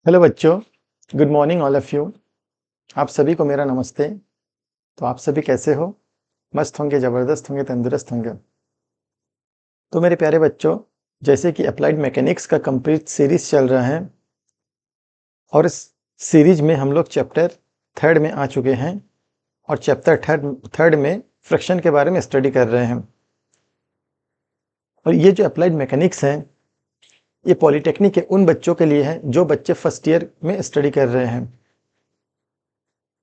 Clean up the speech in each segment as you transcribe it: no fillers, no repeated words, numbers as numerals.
Hello बच्चों, good morning all of you. आप सभी को मेरा नमस्ते। तो आप सभी कैसे हो? मस्त होंगे, ज़बरदस्त होंगे, तंदुरुस्त होंगे। तो मेरे प्यारे बच्चों, जैसे कि अप्लाइड मैकेनिक्स का कंप्लीट सीरीज चल रहा है और इस सीरीज में हम लोग चैप्टर थर्ड में आ चुके हैं और चैप्टर थर्ड में फ्रिक्शन के बारे में स्टडी कर रहे हैं। और ये जो अप्लाइड मैकेनिक्स है, ये पॉलिटेक्निक के उन बच्चों के लिए है जो बच्चे फर्स्ट ईयर में स्टडी कर रहे हैं।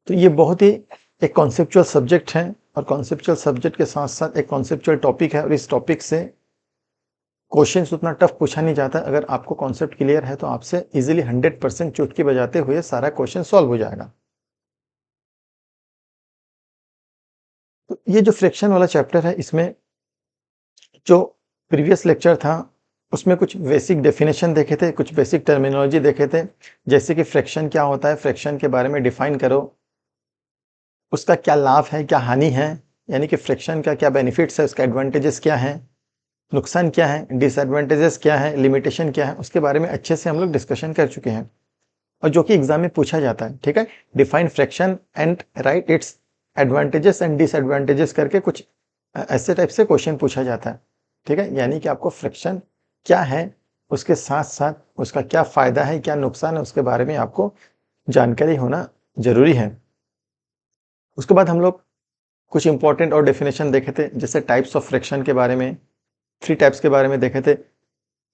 तो ये बहुत ही एक कॉन्सेप्चुअल सब्जेक्ट है और कॉन्सेप्चुअल सब्जेक्ट के साथ साथ एक कॉन्सेप्चुअल टॉपिक है और इस टॉपिक से क्वेश्चंस उतना टफ पूछा नहीं जाता। अगर आपको कॉन्सेप्ट क्लियर है तो आपसे इजीली 100% चुटकी बजाते हुए सारा क्वेश्चन सॉल्व हो जाएगा। तो ये जो फ्रैक्शन वाला चैप्टर है, इसमें जो प्रीवियस लेक्चर था उसमें कुछ बेसिक डेफिनेशन देखे थे, कुछ बेसिक टर्मिनोलॉजी देखे थे, जैसे कि फ्रैक्शन क्या होता है, फ्रैक्शन के बारे में डिफाइन करो, उसका क्या लाभ है, क्या हानि है, यानी कि फ्रैक्शन का क्या बेनिफिट्स है, उसका एडवांटेजेस क्या है, नुकसान क्या है, डिसएडवांटेजेस क्या है, लिमिटेशन क्या है, उसके बारे में अच्छे से हम लोग डिस्कशन कर चुके हैं और जो कि एग्जाम में पूछा जाता है। ठीक है, define fraction and right its advantages and disadvantages करके कुछ ऐसे टाइप से क्वेश्चन पूछा जाता है। ठीक है, यानी कि आपको फ्रैक्शन क्या है, उसके साथ साथ उसका क्या फायदा है, क्या नुकसान है, उसके बारे में आपको जानकारी होना जरूरी है। उसके बाद हम लोग कुछ इंपॉर्टेंट और डेफिनेशन देखे थे, जैसे टाइप्स ऑफ फ्रैक्शन के बारे में, 3 टाइप्स के बारे में देखे थे,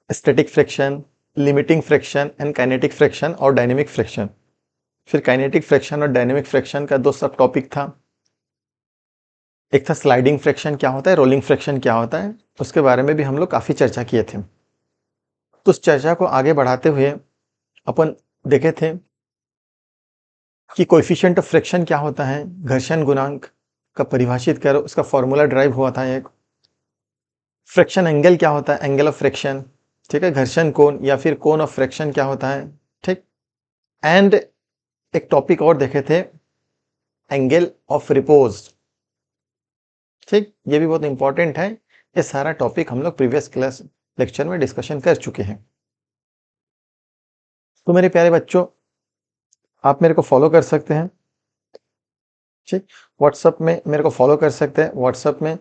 static fraction, limiting fraction and kinetic fraction और डायनेमिक फ्रैक्शन। फिर काइनेटिक फ्रैक्शन और डायनेमिक फ्रैक्शन का 2 सब टॉपिक था। एक था स्लाइडिंग फ्रैक्शन क्या होता है, रोलिंग फ्रैक्शन क्या होता है, उसके बारे में भी हम लोग काफी चर्चा किए थे। तो उस चर्चा को आगे बढ़ाते हुए अपन देखे थे कि कोएफिशिएंट ऑफ फ्रैक्शन क्या होता है, घर्षण गुणांक का परिभाषित करो, उसका फॉर्मूला ड्राइव हुआ था एक। फ्रैक्शन एंगल क्या होता है, एंगल ऑफ फ्रैक्शन, ठीक है, घर्षण कोण या फिर कोण ऑफ फ्रैक्शन क्या होता है, ठीक। एंड एक टॉपिक और देखे थे, एंगल ऑफ रिपोज, ठीक, ये भी बहुत इंपॉर्टेंट है। ये सारा टॉपिक हम लोग प्रीवियस क्लास लेक्चर में डिस्कशन कर चुके हैं। तो मेरे प्यारे बच्चों, आप मेरे को फॉलो कर सकते हैं, ठीक, व्हाट्सएप में मेरे को फॉलो कर सकते हैं, व्हाट्सएप में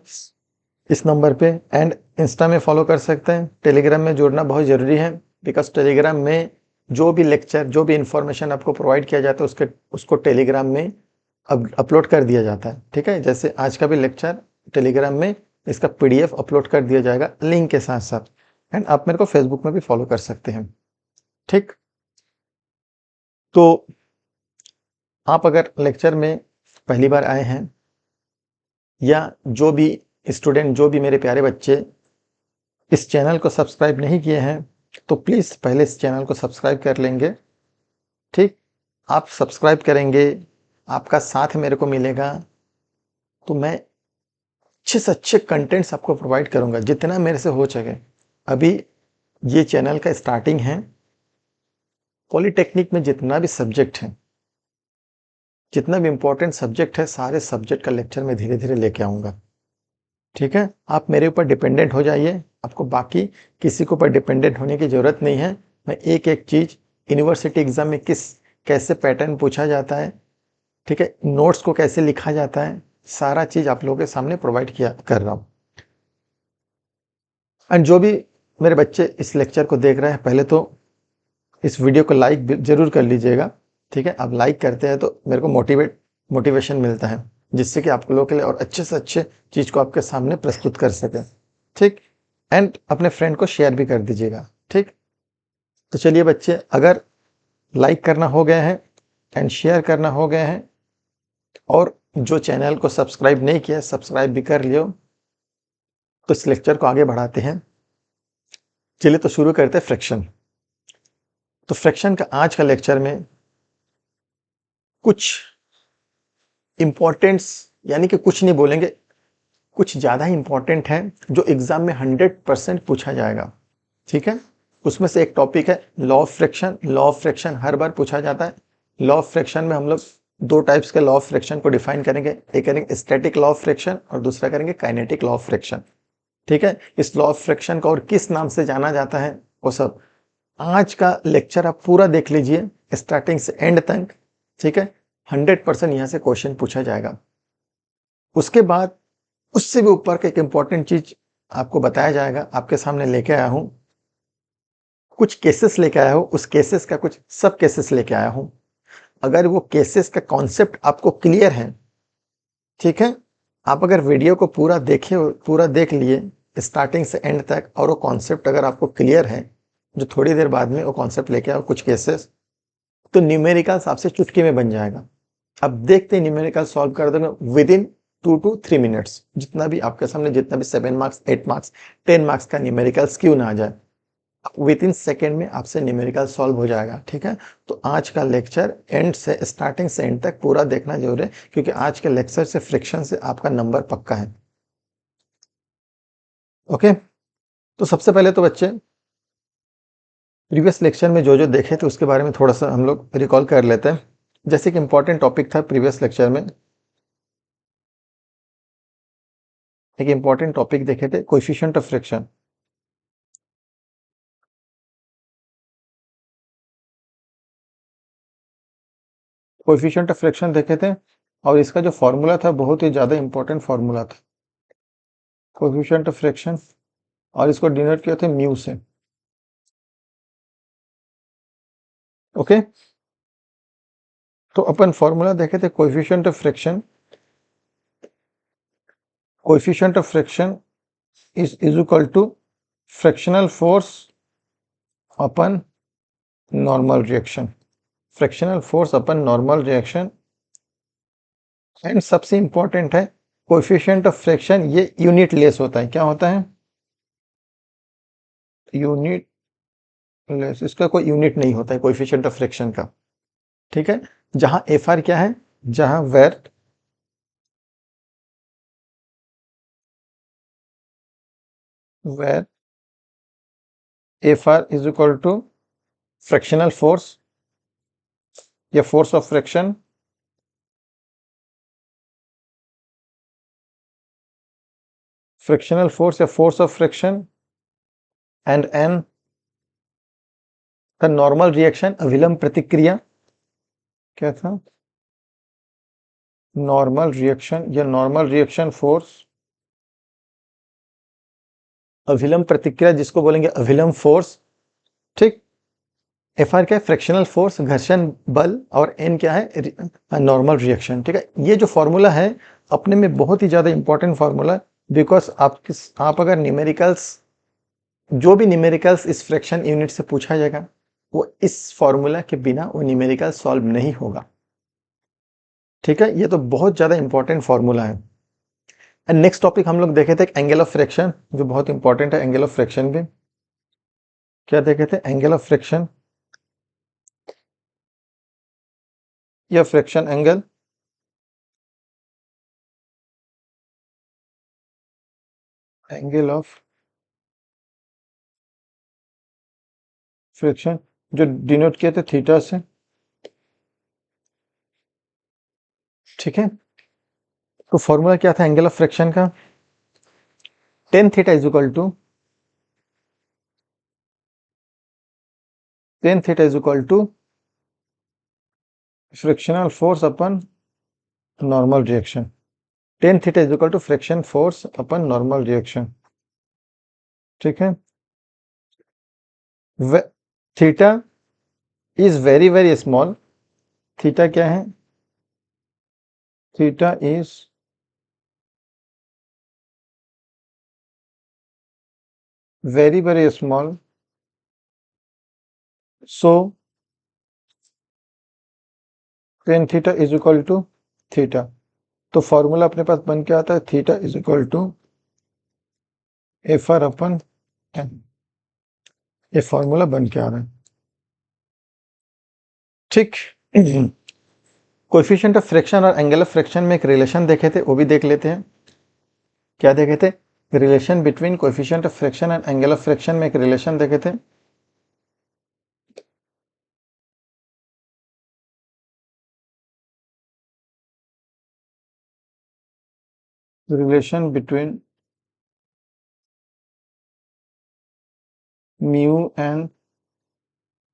इस नंबर पे, एंड इंस्टा में फॉलो कर सकते हैं। टेलीग्राम में जुड़ना बहुत ज़रूरी है, बिकॉज टेलीग्राम में जो भी लेक्चर, जो भी इंफॉर्मेशन आपको प्रोवाइड किया जाता है उसको टेलीग्राम में अपलोड कर दिया जाता है। ठीक है, जैसे आज का भी लेक्चर टेलीग्राम में इसका PDF अपलोड कर दिया जाएगा लिंक के साथ साथ। एंड आप मेरे को फेसबुक में भी फॉलो कर सकते हैं, ठीक। तो आप अगर लेक्चर में पहली बार आए हैं या जो भी स्टूडेंट, जो भी मेरे प्यारे बच्चे इस चैनल को सब्सक्राइब नहीं किए हैं, तो प्लीज़ पहले इस चैनल को सब्सक्राइब कर लेंगे, ठीक। आप सब्सक्राइब करेंगे, आपका साथ मेरे को मिलेगा, तो मैं अच्छे से अच्छे कंटेंट्स आपको प्रोवाइड करूंगा जितना मेरे से हो सके। अभी ये चैनल का स्टार्टिंग है, पॉलिटेक्निक में जितना भी सब्जेक्ट है, जितना भी इंपॉर्टेंट सब्जेक्ट है, सारे सब्जेक्ट का लेक्चर मैं धीरे धीरे लेके आऊंगा। ठीक है, आप मेरे ऊपर डिपेंडेंट हो जाइए, आपको बाकी किसी के ऊपर डिपेंडेंट होने की जरूरत नहीं है। मैं एक एक चीज, यूनिवर्सिटी एग्जाम में कैसे पैटर्न पूछा जाता है, ठीक है, नोट्स को कैसे लिखा जाता है, सारा चीज आप लोगों के सामने प्रोवाइड किया कर रहा हूँ। एंड जो भी मेरे बच्चे इस लेक्चर को देख रहे हैं, पहले तो इस वीडियो को लाइक जरूर कर लीजिएगा, ठीक है। आप लाइक करते हैं तो मेरे को मोटिवेशन मिलता है, जिससे कि आप लोगों के लिए और अच्छे से अच्छे चीज को आपके सामने प्रस्तुत कर सके, ठीक। एंड अपने फ्रेंड को शेयर भी कर दीजिएगा, ठीक। तो चलिए बच्चे, अगर लाइक करना हो गए हैं एंड शेयर करना हो गए हैं और जो चैनल को सब्सक्राइब नहीं किया सब्सक्राइब भी कर लियो, तो इस लेक्चर को आगे बढ़ाते हैं। चलिए तो शुरू करते हैं फ्रैक्शन। तो फ्रैक्शन का आज का लेक्चर में कुछ इंपॉर्टेंट्स, यानी कि कुछ नहीं बोलेंगे, कुछ ज्यादा ही इंपॉर्टेंट है जो एग्जाम में 100% पूछा जाएगा, ठीक है। उसमें से एक टॉपिक है law of friction. Law of friction हर बार पूछा जाता है। लॉ ऑफ फ्रैक्शन में हम लोग 2 टाइप्स के लॉ ऑफ फ्रैक्शन को डिफाइन करेंगे, एक करेंगे स्टैटिक लॉ ऑफ फ्रैक्शन और दूसरा करेंगे काइनेटिक लॉ ऑफ फ्रैक्शन, ठीक है। इस लॉ ऑफ फ्रैक्शन को और किस नाम से जाना जाता है वो सब आज का लेक्चर आप पूरा देख लीजिए, स्टार्टिंग से एंड तक, ठीक है, 100% यहाँ से क्वेश्चन पूछा जाएगा। उसके बाद उससे भी ऊपर का एक इंपॉर्टेंट चीज आपको बताया जाएगा, आपके सामने लेके आया हूं, कुछ केसेस लेके आया हूं, उस केसेस का कुछ सब केसेस लेके आया हूं। अगर वो केसेस का कॉन्सेप्ट आपको क्लियर है, ठीक है, आप अगर वीडियो को पूरा देखे, पूरा देख लिए स्टार्टिंग से एंड तक, और वो कॉन्सेप्ट अगर आपको क्लियर है, जो थोड़ी देर बाद में वो कॉन्सेप्ट लेके आओ कुछ केसेस, तो न्यूमेरिकल्स आपसे चुटकी में बन जाएगा। अब देखते हैं न्यूमेरिकल सॉल्व कर दोगे विद इन 2 to 3 मिनट्स, जितना भी आपके सामने, जितना भी 7 मार्क्स 8 मार्क्स 10 मार्क्स का न्यूमेरिकल्स क्यों ना आ जाए, विद इन सेकेंड में आपसे न्यूमेरिकल सॉल्व हो जाएगा। ठीक है, तो आज का लेक्चर एंड से, स्टार्टिंग से एंड तक पूरा देखना जरूरी है, क्योंकि आज के लेक्चर से फ्रिक्शन से आपका नंबर पक्का है। ओके, तो सबसे पहले तो बच्चे प्रीवियस लेक्चर में जो जो देखे थे उसके बारे में थोड़ा सा हम लोग रिकॉल कर लेते हैं। जैसे कि इंपॉर्टेंट टॉपिक था प्रीवियस लेक्चर में, एक इंपॉर्टेंट टॉपिक देखे थे, coefficient of friction. Coefficient of friction देखे थे, और इसका जो फॉर्मूला था बहुत ही ज्यादा इंपॉर्टेंट फॉर्मूला था, कोएफिशिएंट ऑफ फ्रिक्शन, और इसको डिनोट किया था म्यू से। ओके, तो अपन फॉर्मूला देखे थे coefficient of friction, coefficient of friction is equal to frictional force upon normal reaction, frictional force upon normal reaction. And सबसे इंपॉर्टेंट है कोएफिशिएंट ऑफ फ्रिक्शन, ये यूनिट लेस होता है। क्या होता है? यूनिट लेस, इसका कोई यूनिट नहीं होता है कोएफिशिएंट ऑफ फ्रिक्शन का। ठीक है, जहां एफ आर क्या है, जहां where F R is equal to frictional force या force of friction, frictional force या force of friction, and N का नॉर्मल रिएक्शन, अभिलंब प्रतिक्रिया। क्या था? नॉर्मल रिएक्शन या नॉर्मल रिएक्शन फोर्स, अभिलंब प्रतिक्रिया जिसको बोलेंगे अभिलंब फोर्स। ठीक, एफ आर क्या है? फ्रिक्शनल फोर्स, घर्षण बल, और एन क्या है? Normal reaction. ठीक है, ये जो फॉर्मूला है अपने में बहुत ही ज्यादा इंपॉर्टेंट फॉर्मूला, बिकॉज आप अगर न्यूमेरिकल्स, जो भी न्यूमेरिकल्स इस फ्रैक्शन यूनिट से पूछा जाएगा, वो इस फॉर्मूला के बिना वो न्यूमेरिकल सॉल्व नहीं होगा। ठीक है, ये तो बहुत ज्यादा इंपॉर्टेंट फॉर्मूला है। एंड नेक्स्ट टॉपिक हम लोग देखे थे एंगल ऑफ फ्रैक्शन, जो बहुत इंपॉर्टेंट है, एंगल ऑफ फ्रैक्शन भी। क्या देखे थे? एंगल ऑफ फ्रैक्शन या fraction angle. Angle of fraction जो डिनोट किए थे थीटा से। ठीक है, तो फॉर्मूला क्या था एंगल ऑफ फ्रैक्शन का? Tan theta is equal to, tan theta is equal to frictional force upon normal reaction. Tan theta is equal to friction force upon normal reaction. ठीक है, theta is very very small. Theta क्या है? Theta is very very small, so tan theta is equal to theta. तो formula अपने पास बन के आता है theta is equal to F R upon N. ये फॉर्मूला बन के आ रहा है। ठीक, कोएफिशिएंट ऑफ फ्रैक्शन और एंगल ऑफ फ्रैक्शन में एक रिलेशन देखे थे, वो भी देख लेते हैं। क्या देखे थे? Relation between coefficient of fraction and angle of fraction में एक रिलेशन देखे थे। Relation between mu and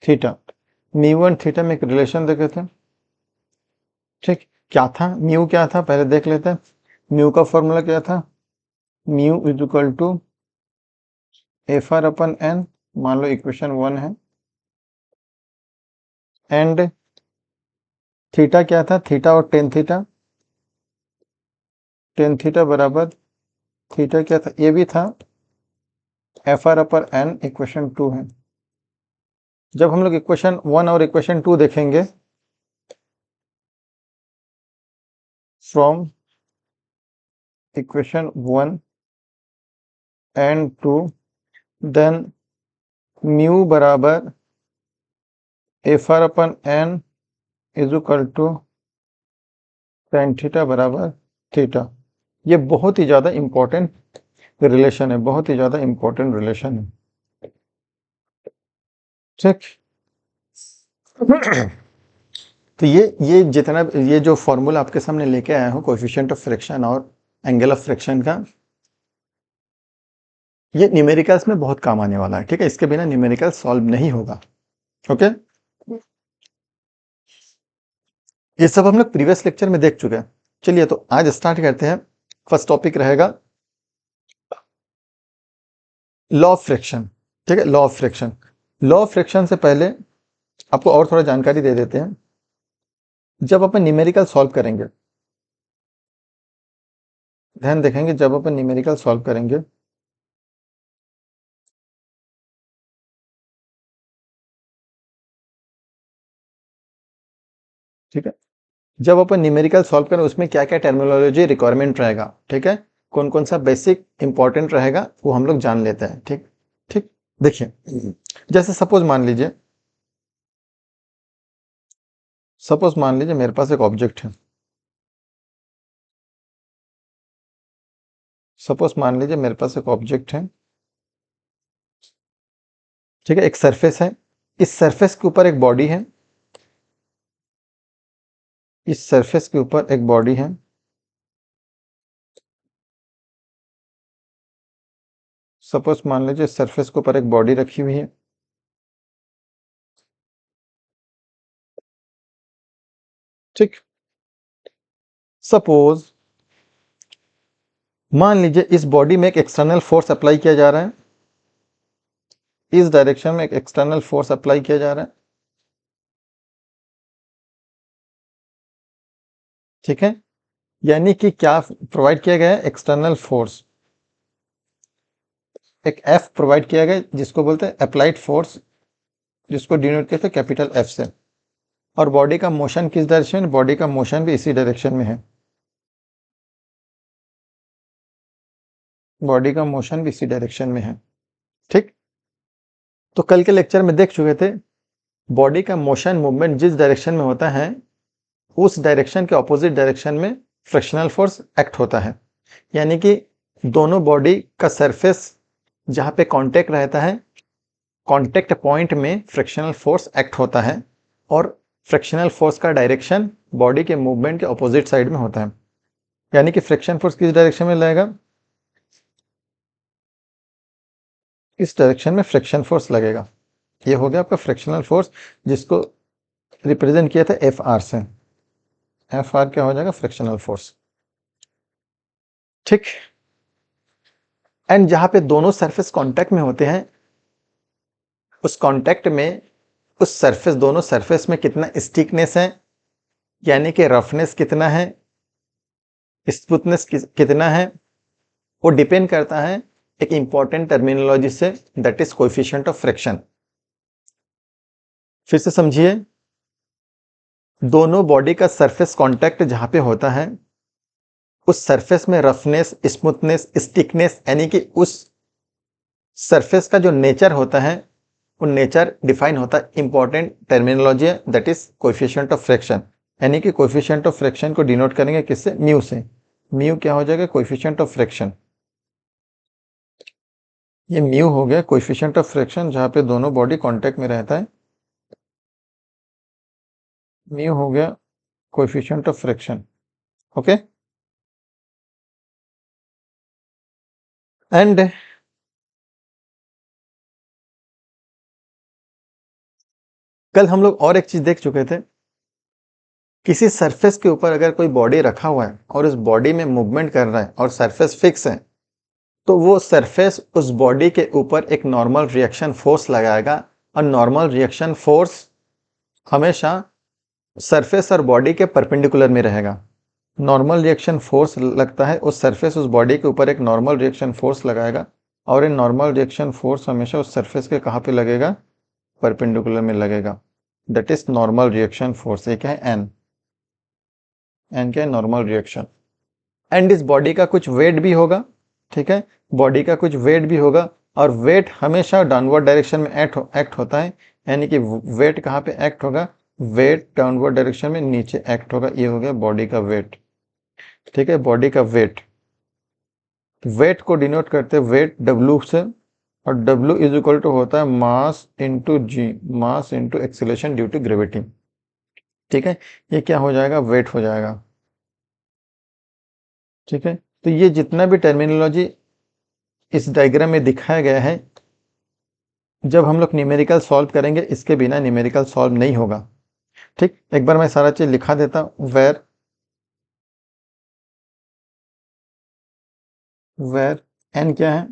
theta. Mu and theta में एक रिलेशन देखे थे, ठीक। क्या था म्यू, क्या था पहले देख लेते हैं। म्यू का फॉर्मूला क्या था, mu is equal to F R upon N, मान लो इक्वेशन 1 है। एंड थीटा क्या था, थीटा और टेन थीटा, टेन थीटा बराबर थीटा क्या था, ये भी था एफ आर अपर एन, इक्वेशन 2 है। जब हम लोग इक्वेशन 1 और इक्वेशन 2 देखेंगे, from equation 1 and 2, then mu बराबर F R upon N is equal to tan theta बराबर थीटा। ये बहुत ही ज़्यादा इंपॉर्टेंट रिलेशन है, बहुत ही ज़्यादा इंपॉर्टेंट रिलेशन है, ठीक। तो ये जितना, ये जो फॉर्मूला आपके सामने लेके आया हूँ कोएफिशिएंट ऑफ फ्रिक्शन और एंगल ऑफ फ्रिक्शन का, ये न्यूमेरिकल्स में बहुत काम आने वाला है, ठीक है। इसके बिना न्यूमेरिकल सॉल्व नहीं होगा, ओके। ये सब हम लोग प्रीवियस लेक्चर में देख चुके हैं। चलिए तो आज स्टार्ट करते हैं। फर्स्ट टॉपिक रहेगा लॉ ऑफ फ्रिक्शन, ठीक है। Law of friction, law of friction से पहले आपको और थोड़ा जानकारी दे देते हैं। जब अपन न्यूमेरिकल सॉल्व करेंगे, ध्यान देखेंगे, जब अपन न्यूमेरिकल सॉल्व करेंगे, ठीक है, जब अपन न्यूमेरिकल सॉल्व करें उसमें क्या क्या टर्मिनोलॉजी रिक्वायरमेंट रहेगा, ठीक है, कौन कौन सा बेसिक इंपॉर्टेंट रहेगा वो हम लोग जान लेते हैं, ठीक। ठीक, देखिए, जैसे सपोज मान लीजिए मेरे पास एक ऑब्जेक्ट है, सपोज मान लीजिए मेरे पास एक ऑब्जेक्ट है, ठीक है, एक सरफेस है, इस सरफेस के ऊपर एक बॉडी है, इस सरफेस के ऊपर एक बॉडी है, सपोज मान लीजिए सरफेस के ऊपर एक बॉडी रखी हुई है, ठीक। सपोज मान लीजिए इस बॉडी में एक एक्सटर्नल फोर्स अप्लाई किया जा रहा है, इस डायरेक्शन में एक एक्सटर्नल फोर्स अप्लाई किया जा रहा है, ठीक है। यानी कि क्या प्रोवाइड किया गया है, एक्सटर्नल फोर्स, एक एफ प्रोवाइड किया गया जिसको बोलते हैं अप्लाइड फोर्स, जिसको डिनोट करते हैं कैपिटल एफ से। और बॉडी का मोशन किस डायरेक्शन, बॉडी का मोशन भी इसी डायरेक्शन में है, बॉडी का मोशन भी इसी डायरेक्शन में है, ठीक। तो कल के लेक्चर में देख चुके थे, बॉडी का मोशन मूवमेंट जिस डायरेक्शन में होता है उस डायरेक्शन के ऑपोजिट डायरेक्शन में फ्रिक्शनल फोर्स एक्ट होता है। यानी कि दोनों बॉडी का सरफेस जहां पे कांटेक्ट रहता है, कांटेक्ट पॉइंट में फ्रिक्शनल फोर्स एक्ट होता है, और फ्रिक्शनल फोर्स का डायरेक्शन बॉडी के मूवमेंट के ऑपोजिट साइड में होता है। यानी कि फ्रिक्शन फोर्स किस डायरेक्शन में लगेगा, इस डायरेक्शन में फ्रिक्शन फोर्स लगेगा। ये हो गया आपका फ्रिक्शनल फोर्स, जिसको रिप्रेजेंट किया था एफ आर से। एफ आर क्या हो जाएगा, फ्रिक्शनल फोर्स, ठीक। एंड जहां पे दोनों सरफेस कांटेक्ट में होते हैं, उस कांटेक्ट में उस सरफेस, दोनों सरफेस में कितना स्टिकनेस है, यानी कि रफनेस कितना है, स्मूथनेस कितना है, वो डिपेंड करता है एक इंपॉर्टेंट टर्मिनोलॉजी से, that is coefficient of friction. फिर से समझिए, दोनों बॉडी का सरफेस कांटेक्ट जहां पे होता है, उस सरफेस में रफनेस, स्मूथनेस, स्टिकनेस, यानी कि उस सरफेस का जो नेचर होता है, वो नेचर डिफाइन होता है इंपॉर्टेंट टर्मिनोलॉजी है, that is coefficient of friction. यानी कि कोएफिशिएंट ऑफ फ्रिक्शन को डिनोट करेंगे किससे, म्यू से। म्यू क्या हो जाएगा, कोएफिशिएंट ऑफ फ्रिक्शन। ये म्यू हो गया कोएफिशिएंट ऑफ फ्रिक्शन जहां पे दोनों बॉडी कांटेक्ट में रहता है, म्यू हो गया coefficient of friction, okay. And कल हम लोग और एक चीज देख चुके थे, किसी सरफेस के ऊपर अगर कोई बॉडी रखा हुआ है और उस बॉडी में मूवमेंट कर रहा है और सरफेस फिक्स है, तो वो सरफेस उस बॉडी के ऊपर एक नॉर्मल रिएक्शन फोर्स लगाएगा, और नॉर्मल रिएक्शन फोर्स हमेशा सरफेस और बॉडी के परपेंडिकुलर में रहेगा। नॉर्मल रिएक्शन फोर्स लगता है उस सरफेस, उस बॉडी के ऊपर एक नॉर्मल रिएक्शन फोर्स लगाएगा, और ये नॉर्मल रिएक्शन फोर्स हमेशा उस सरफेस के कहाँ पे लगेगा? परपेंडिकुलर में लगेगा। That is normal reaction force. ये क्या है? एन। एन क्या है? Normal reaction. एंड इस बॉडी का कुछ वेट भी होगा, ठीक है, बॉडी का कुछ वेट भी होगा, और वेट हमेशा डाउनवर्ड डायरेक्शन में एक्ट होता है, यानी कि वेट कहाँ पे एक्ट होगा? वेट डाउनवर्ड डायरेक्शन में नीचे एक्ट होगा। ये हो गया बॉडी का वेट, ठीक है, बॉडी का वेट। वेट को डिनोट करते हैं वेट डब्ल्यू से, और डब्ल्यू इज इक्वल टू होता है mass into g, mass into acceleration due to gravity, ठीक है। ये क्या हो जाएगा? वेट हो जाएगा, ठीक है। तो ये जितना भी टर्मिनोलॉजी इस डायग्राम में दिखाया गया है, जब हम लोग न्यूमेरिकल सॉल्व करेंगे, इसके बिना न्यूमेरिकल सॉल्व नहीं होगा, ठीक। एक बार मैं सारा चीज लिखा देता हूं। वेर एन क्या है?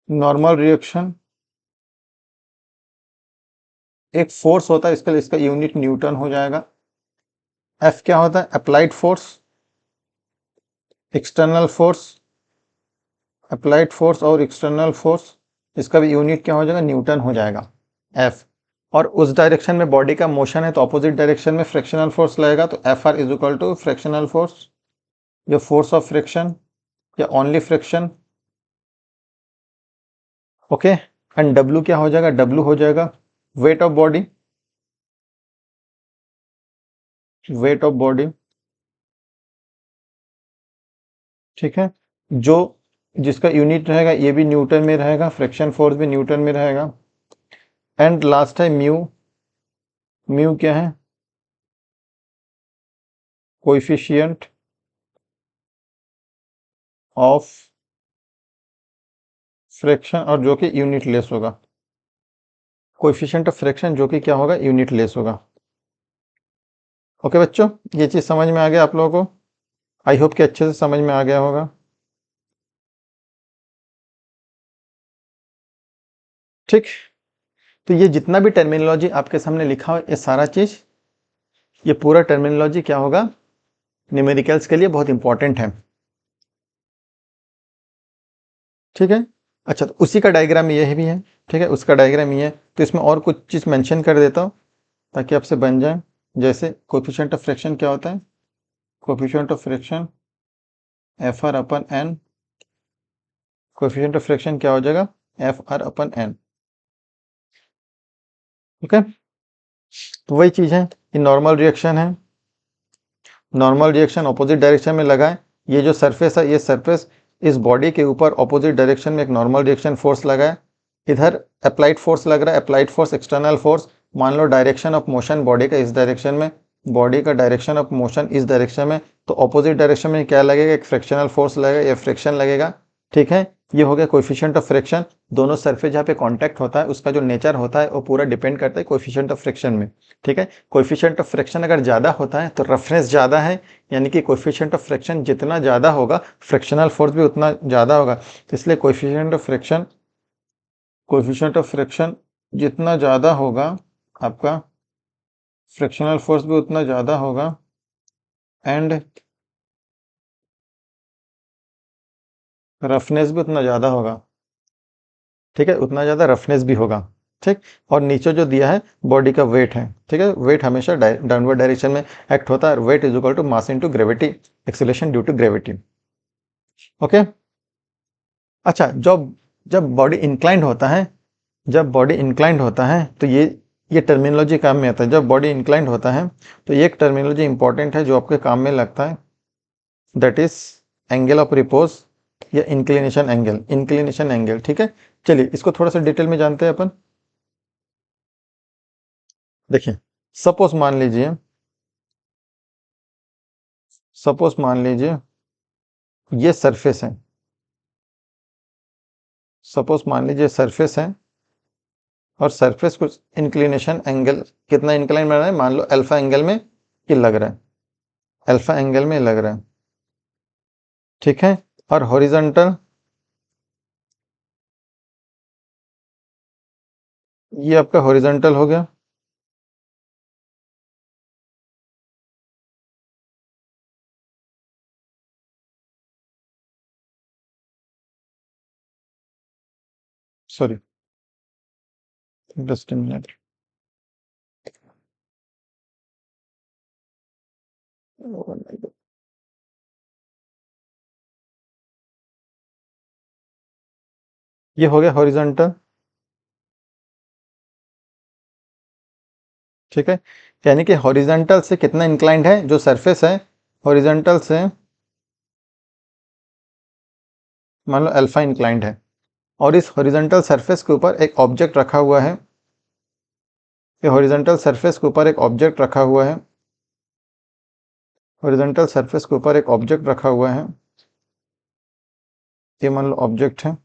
नॉर्मल रिएक्शन, एक फोर्स होता है, इसका यूनिट न्यूटन हो जाएगा। एफ क्या होता है? Applied force, external force, applied force और एक्सटर्नल फोर्स, इसका भी यूनिट क्या हो जाएगा? न्यूटन हो जाएगा, एफ। और उस डायरेक्शन में बॉडी का मोशन है, तो ऑपोजिट डायरेक्शन में फ्रिक्शनल फोर्स लगेगा, तो F R is equal to frictional force, या फोर्स ऑफ फ्रिक्शन, या only friction, okay. And W क्या हो जाएगा? डब्ल्यू हो जाएगा weight of body, weight of body, ठीक है, जो जिसका यूनिट रहेगा ये भी न्यूटन में रहेगा, फ्रिक्शन फोर्स भी न्यूटन में रहेगा। एंड लास्ट है म्यू। म्यू क्या है? कोएफिशिएंट ऑफ फ्रिक्शन, और जो कि यूनिट लेस होगा। कोएफिशिएंट ऑफ फ्रिक्शन जो कि क्या होगा? यूनिट लेस होगा। ओके बच्चों, ये चीज समझ में आ गया आप लोगों को? आई होप कि अच्छे से समझ में आ गया होगा, ठीक। तो ये जितना भी टर्मिनोलॉजी आपके सामने लिखा हो, ये सारा चीज, ये पूरा टर्मिनोलॉजी क्या होगा? न्यूमेरिकल्स के लिए बहुत इंपॉर्टेंट है, ठीक है। अच्छा, तो उसी का डायग्राम ये भी है, ठीक है, उसका डायग्राम ये है। तो इसमें और कुछ चीज मेंशन कर देता हूँ ताकि आपसे बन जाए। जैसे कोएफिशिएंट ऑफ फ्रिक्शन क्या होता है? Coefficient of friction F R upon N, coefficient of friction क्या हो जाएगा? एफ आर अपन एन, ओके। तो वही चीज है, ये नॉर्मल रिएक्शन है। नॉर्मल रिएक्शन ऑपोजिट डायरेक्शन में लगा है। ये जो सरफेस है, ये सरफेस इस बॉडी के ऊपर ऑपोजिट डायरेक्शन में एक नॉर्मल रिएक्शन फोर्स लगा है। इधर अप्लाइड फोर्स लग रहा है, अप्लाइड फोर्स एक्सटर्नल फोर्स। मान लो डायरेक्शन ऑफ मोशन बॉडी का इस डायरेक्शन में, बॉडी का डायरेक्शन ऑफ मोशन इस डायरेक्शन में, तो ऑपोजिट डायरेक्शन में क्या लगेगा? एक फ्रिक्शनल फोर्स लगेगा या फ्रिक्शन लगेगा, ठीक है। ये हो गया कोएफिशिएंट ऑफ फ्रिक्शन। दोनों सरफेस जहाँ पे कांटेक्ट होता है उसका जो नेचर होता है वो पूरा डिपेंड करता है कोएफिशिएंट ऑफ फ्रिक्शन में, ठीक है। कोएफिशिएंट ऑफ फ्रिक्शन अगर ज़्यादा होता है तो रफनेस ज़्यादा है, यानी कि कोएफिशिएंट ऑफ फ्रिक्शन जितना ज़्यादा होगा फ्रिक्शनल फोर्स भी उतना ज़्यादा होगा। तो इसलिए कोएफिशिएंट ऑफ फ्रिक्शन जितना ज़्यादा होगा, आपका फ्रिक्शनल फोर्स भी उतना ज़्यादा होगा, एंड रफनेस भी उतना ज़्यादा होगा, ठीक है, उतना ज़्यादा रफनेस भी होगा, ठीक। और नीचे जो दिया है बॉडी का वेट है, ठीक है, वेट हमेशा डाउनवर्ड डायरेक्शन में एक्ट होता है। Weight is equal to mass into gravity, acceleration due to gravity, okay. अच्छा, जब जब बॉडी इंक्लाइंड होता है, जब बॉडी इंक्लाइंड होता है तो ये टर्मिनोलॉजी काम में आता है। जब बॉडी इंक्लाइंड होता है तो ये एक टर्मिनोलॉजी इंपॉर्टेंट है जो आपके काम में लगता है, that is angle of repose या इंक्लिनेशन एंगल, इंक्लिनेशन एंगल, ठीक है। चलिए इसको थोड़ा सा डिटेल में जानते हैं अपन। देखिए, सपोज मान लीजिए, ये सरफेस है, सपोज मान लीजिए सरफेस है और सरफेस कुछ इंक्लिनेशन एंगल, कितना इंक्लाइन बना है, मान लो अल्फा एंगल में ये लग रहा है, अल्फा एंगल में लग रहा है, ठीक है। और हॉरिजॉन्टल, ये आपका हॉरिजॉन्टल हो गया, सॉरी जस्ट मिनट, ये हो गया हॉरिजॉन्टल, ठीक है। यानी कि हॉरिजॉन्टल से कितना इंक्लाइंड है जो सरफेस है, हॉरिजॉन्टल से मान लो अल्फा इंक्लाइंड है, और इस हॉरिजॉन्टल सरफेस के ऊपर एक ऑब्जेक्ट रखा हुआ है, ये हॉरिजॉन्टल सरफेस के ऊपर एक ऑब्जेक्ट रखा हुआ है, हॉरिजॉन्टल सरफेस के ऊपर एक ऑब्जेक्ट रखा हुआ है, ये मान लो ऑब्जेक्ट है,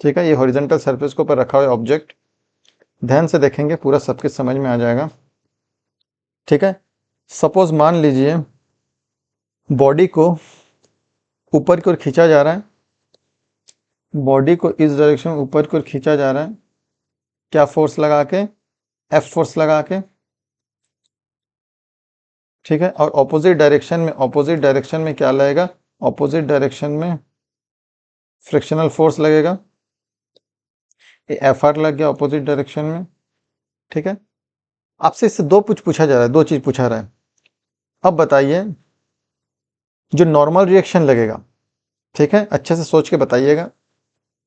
ठीक है। ये हॉरिजॉन्टल सरफेस के ऊपर रखा हुआ ऑब्जेक्ट, ध्यान से देखेंगे पूरा सब कुछ समझ में आ जाएगा, ठीक है। सपोज मान लीजिए बॉडी को ऊपर की ओर खींचा जा रहा है, बॉडी को इस डायरेक्शन में ऊपर की ओर खींचा जा रहा है, क्या फोर्स लगा के, एफ फोर्स लगा के, ठीक है। और ऑपोजिट डायरेक्शन में, ऑपोजिट डायरेक्शन में क्या लगेगा, ऑपोजिट डायरेक्शन में फ्रिक्शनल फोर्स लगेगा, ये एफ आर लग गया ऑपोजिट डायरेक्शन में, ठीक है। आपसे इससे दो कुछ पूछा जा रहा है, दो चीज पूछा रहा है। अब बताइए जो नॉर्मल रिएक्शन लगेगा, ठीक है, अच्छे से सोच के बताइएगा,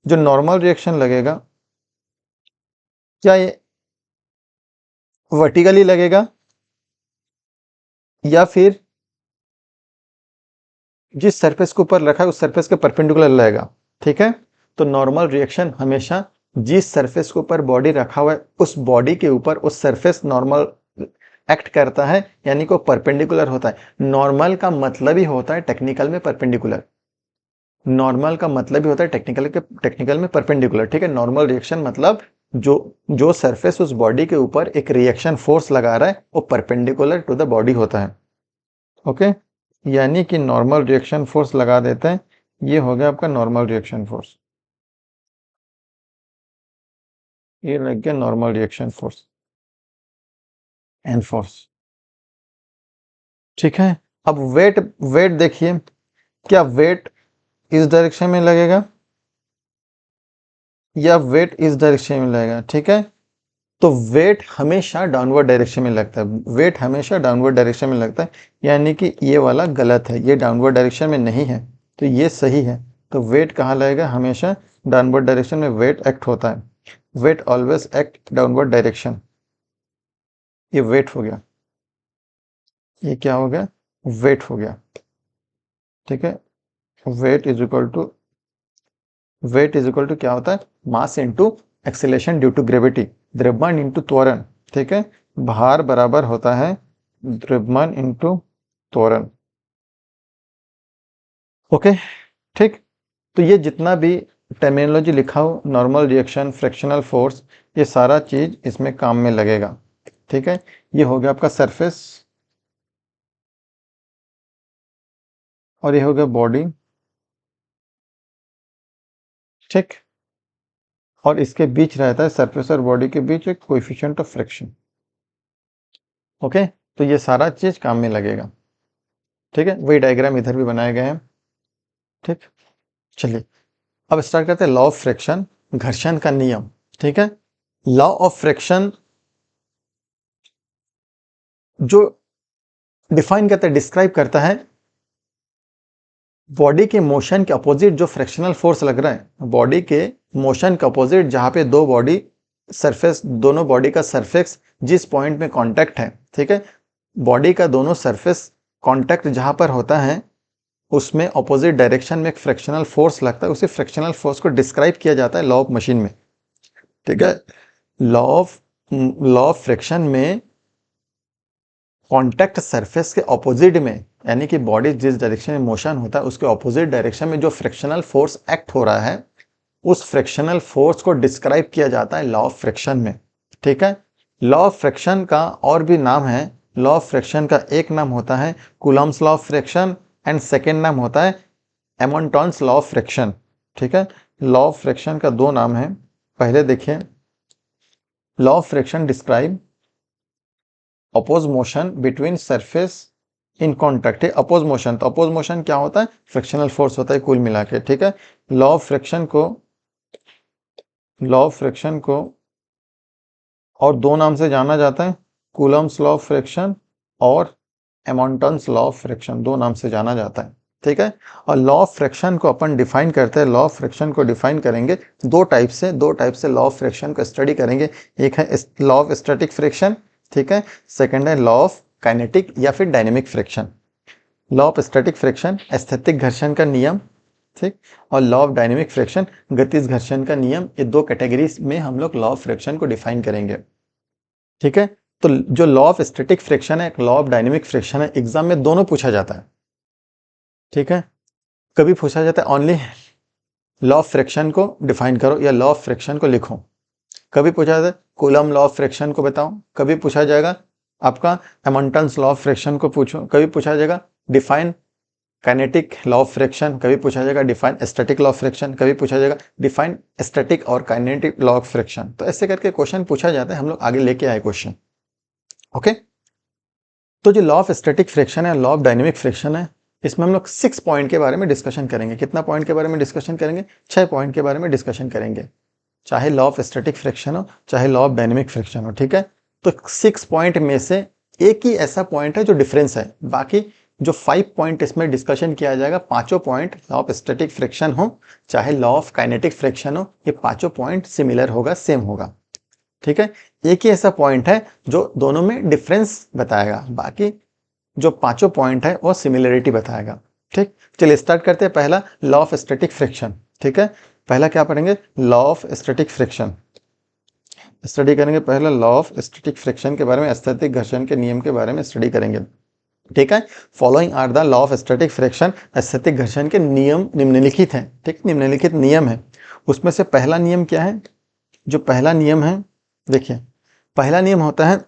जो नॉर्मल रिएक्शन लगेगा क्या ये वर्टिकली लगेगा या फिर जिस सरफेस के ऊपर रखा है उस सरफेस के परपेंडिकुलर लगेगा, ठीक है। तो नॉर्मल रिएक्शन हमेशा जिस सरफेस के ऊपर बॉडी रखा हुआ है उस बॉडी के ऊपर उस सरफेस नॉर्मल एक्ट करता है, यानी कि परपेंडिकुलर होता है। नॉर्मल का मतलब ही होता है टेक्निकल में परपेंडिकुलर, नॉर्मल का मतलब ही होता है टेक्निकल में परपेंडिकुलर, ठीक है। नॉर्मल रिएक्शन मतलब जो जो सरफेस उस बॉडी के ऊपर एक रिएक्शन फोर्स लगा रहा है वो परपेंडिकुलर टू द बॉडी होता है, ओके। यानी कि नॉर्मल रिएक्शन फोर्स लगा देते हैं, ये हो गया आपका नॉर्मल रिएक्शन फोर्स, ये लग गया normal reaction force N force, ठीक है। अब वेट, वेट देखिए, क्या वेट इस डायरेक्शन में लगेगा या वेट इस डायरेक्शन में लगेगा, ठीक है। तो वेट हमेशा डाउनवर्ड डायरेक्शन में लगता है, वेट हमेशा डाउनवर्ड डायरेक्शन में लगता है, यानी कि ये वाला गलत है, ये डाउनवर्ड डायरेक्शन में नहीं है, तो ये सही है। तो वेट कहाँ लगेगा, हमेशा डाउनवर्ड डायरेक्शन में वेट एक्ट होता है, weight always act downward direction, ये वेट हो गया, ये क्या हो गया, वेट हो गया, ठीक है। Weight is equal to, weight is equal to क्या होता है, mass into acceleration due to gravity, द्रव्यमान इंटू त्वरण, ठीक है। भार बराबर होता है द्रव्यमान इंटू त्वरण, ओके, ठीक। तो ये जितना भी टर्मिनोलॉजी लिखा हो, नॉर्मल रिएक्शन, फ्रिक्शनल फोर्स, ये सारा चीज इसमें काम में लगेगा, ठीक है। ये हो गया आपका सरफेस और ये हो गया बॉडी, ठीक। और इसके बीच रहता है, सरफेस और बॉडी के बीच एक कोएफिशिएंट ऑफ फ्रिक्शन, ओके। तो ये सारा चीज काम में लगेगा, ठीक है। वही डायग्राम इधर भी बनाए गए हैं, ठीक। चलिए अब स्टार्ट करते हैं लॉ ऑफ फ्रिक्शन, घर्षण का नियम, ठीक है। लॉ ऑफ फ्रिक्शन जो डिफाइन करता है, डिस्क्राइब करता है बॉडी के मोशन के अपोजिट जो फ्रिक्शनल फोर्स लग रहा है, बॉडी के मोशन के अपोजिट जहां पे दो बॉडी सरफेस, दोनों बॉडी का सरफेस जिस पॉइंट में कांटेक्ट है, ठीक है, बॉडी का दोनों सरफेस कांटेक्ट जहां पर होता है उसमें अपोजिट डायरेक्शन में एक फ्रिक्शनल फोर्स लगता है, उसी फ्रिक्शनल फोर्स को डिस्क्राइब किया जाता है लॉ ऑफ मशीन में, ठीक है। लॉ ऑफ फ्रिक्शन में कांटेक्ट सरफेस के ऑपोजिट में यानी कि बॉडी जिस डायरेक्शन में मोशन होता है उसके ऑपोजिट डायरेक्शन में जो फ्रिक्शनल फोर्स एक्ट हो रहा है, उस फ्रिक्शनल फोर्स को डिस्क्राइब किया जाता है लॉ ऑफ फ्रिक्शन में। ठीक है, लॉ ऑफ फ्रिक्शन का और भी नाम है। लॉ ऑफ फ्रिक्शन का एक नाम होता है Coulomb's law of friction and second नाम होता है एमोंटॉन्स लॉ ऑफ फ्रिक्शन। ठीक है, लॉ ऑफ फ्रिक्शन का दो नाम है। पहले देखिए, law of friction describe oppose motion between surface in contact. Oppose motion, तो अपोज मोशन क्या होता है? फ्रिक्शनल फोर्स होता है कुल मिला के। ठीक है, लॉ ऑफ फ्रिक्शन को और दो नाम से जाना जाता है, कूलम्ब्स लॉ ऑफ फ्रिक्शन और एमोंटन्स लॉ ऑफ फ्रिक्शन, दो नाम से जाना जाता है। ठीक है, और लॉ ऑफ फ्रिक्शन को अपन डिफाइन करते हैं। लॉ ऑफ फ्रिक्शन को डिफाइन करेंगे दो टाइप से लॉ ऑफ फ्रिक्शन को स्टडी करेंगे। एक है लॉ ऑफ स्टैटिक फ्रिक्शन, ठीक है, सेकंड है लॉ ऑफ काइनेटिक या फिर dynamic friction. Law of static friction स्थैतिक घर्षण का नियम, ठीक, और लॉ ऑफ डायनेमिक फ्रिक्शन गतिज घर्षण का नियम। ये दो कैटेगरीज में हम लोग लॉ ऑफ फ्रिक्शन को डिफाइन करेंगे। ठीक है, तो जो लॉ ऑफ स्टैटिक फ्रिक्शन है, लॉ ऑफ डायनेमिक फ्रिक्शन है, एग्जाम में दोनों पूछा जाता है। ठीक है, कभी पूछा जाता है ओनली लॉ ऑफ फ्रिक्शन को डिफाइन करो या लॉ ऑफ फ्रिक्शन को लिखो। कभी पूछा जाता है कूलम लॉ ऑफ फ्रिक्शन को बताओ। कभी पूछा जाएगा आपका एमोंटन्स लॉ ऑफ फ्रिक्शन को पूछो। कभी पूछा जाएगा define kinetic law of friction. कभी पूछा जाएगा define static law of friction. कभी पूछा जाएगा डिफाइन स्टैटिक और काइनेटिक लॉ ऑफ फ्रिक्शन। तो ऐसे करके क्वेश्चन पूछा जाता है, हम लोग आगे लेके आए क्वेश्चन। ओके, तो जो लॉ ऑफ स्टैटिक फ्रिक्शन है, लॉ ऑफ डायनेमिक फ्रिक्शन है, इसमें हम लोग 6 पॉइंट के बारे में डिस्कशन करेंगे। कितना पॉइंट के बारे में डिस्कशन करेंगे? 6 पॉइंट के बारे में डिस्कशन करेंगे, चाहे लॉ ऑफ स्टैटिक फ्रिक्शन हो चाहे लॉ ऑफ डायनेमिक फ्रिक्शन हो। ठीक है, तो 6 पॉइंट में से एक ही ऐसा पॉइंट है जो डिफरेंस है। बाकी जो 5 पॉइंट इसमें डिस्कशन किया जाएगा, पांचों point law of static friction हो चाहे लॉ ऑफ काइनेटिक फ्रिक्शन हो, ये पांचों पॉइंट सिमिलर होगा, सेम होगा। ठीक है, एक ही ऐसा पॉइंट है जो दोनों में डिफरेंस बताएगा, बाकी जो पांचों पॉइंट है वो सिमिलरिटी बताएगा। ठीक, चलिए स्टार्ट करते हैं। पहला लॉ ऑफ स्टैटिक फ्रिक्शन। ठीक है, पहला क्या पढ़ेंगे? Law of static friction study करेंगे। पहला लॉ ऑफ स्टैटिक फ्रिक्शन के बारे में, स्थैतिक घर्षण के नियम के बारे में स्टडी करेंगे। ठीक है, following are the law of static friction. स्थैतिक घर्षण के नियम निम्नलिखित हैं। ठीक, निम्नलिखित नियम है। उसमें से पहला नियम क्या है? जो पहला नियम है, देखिए, पहला नियम होता है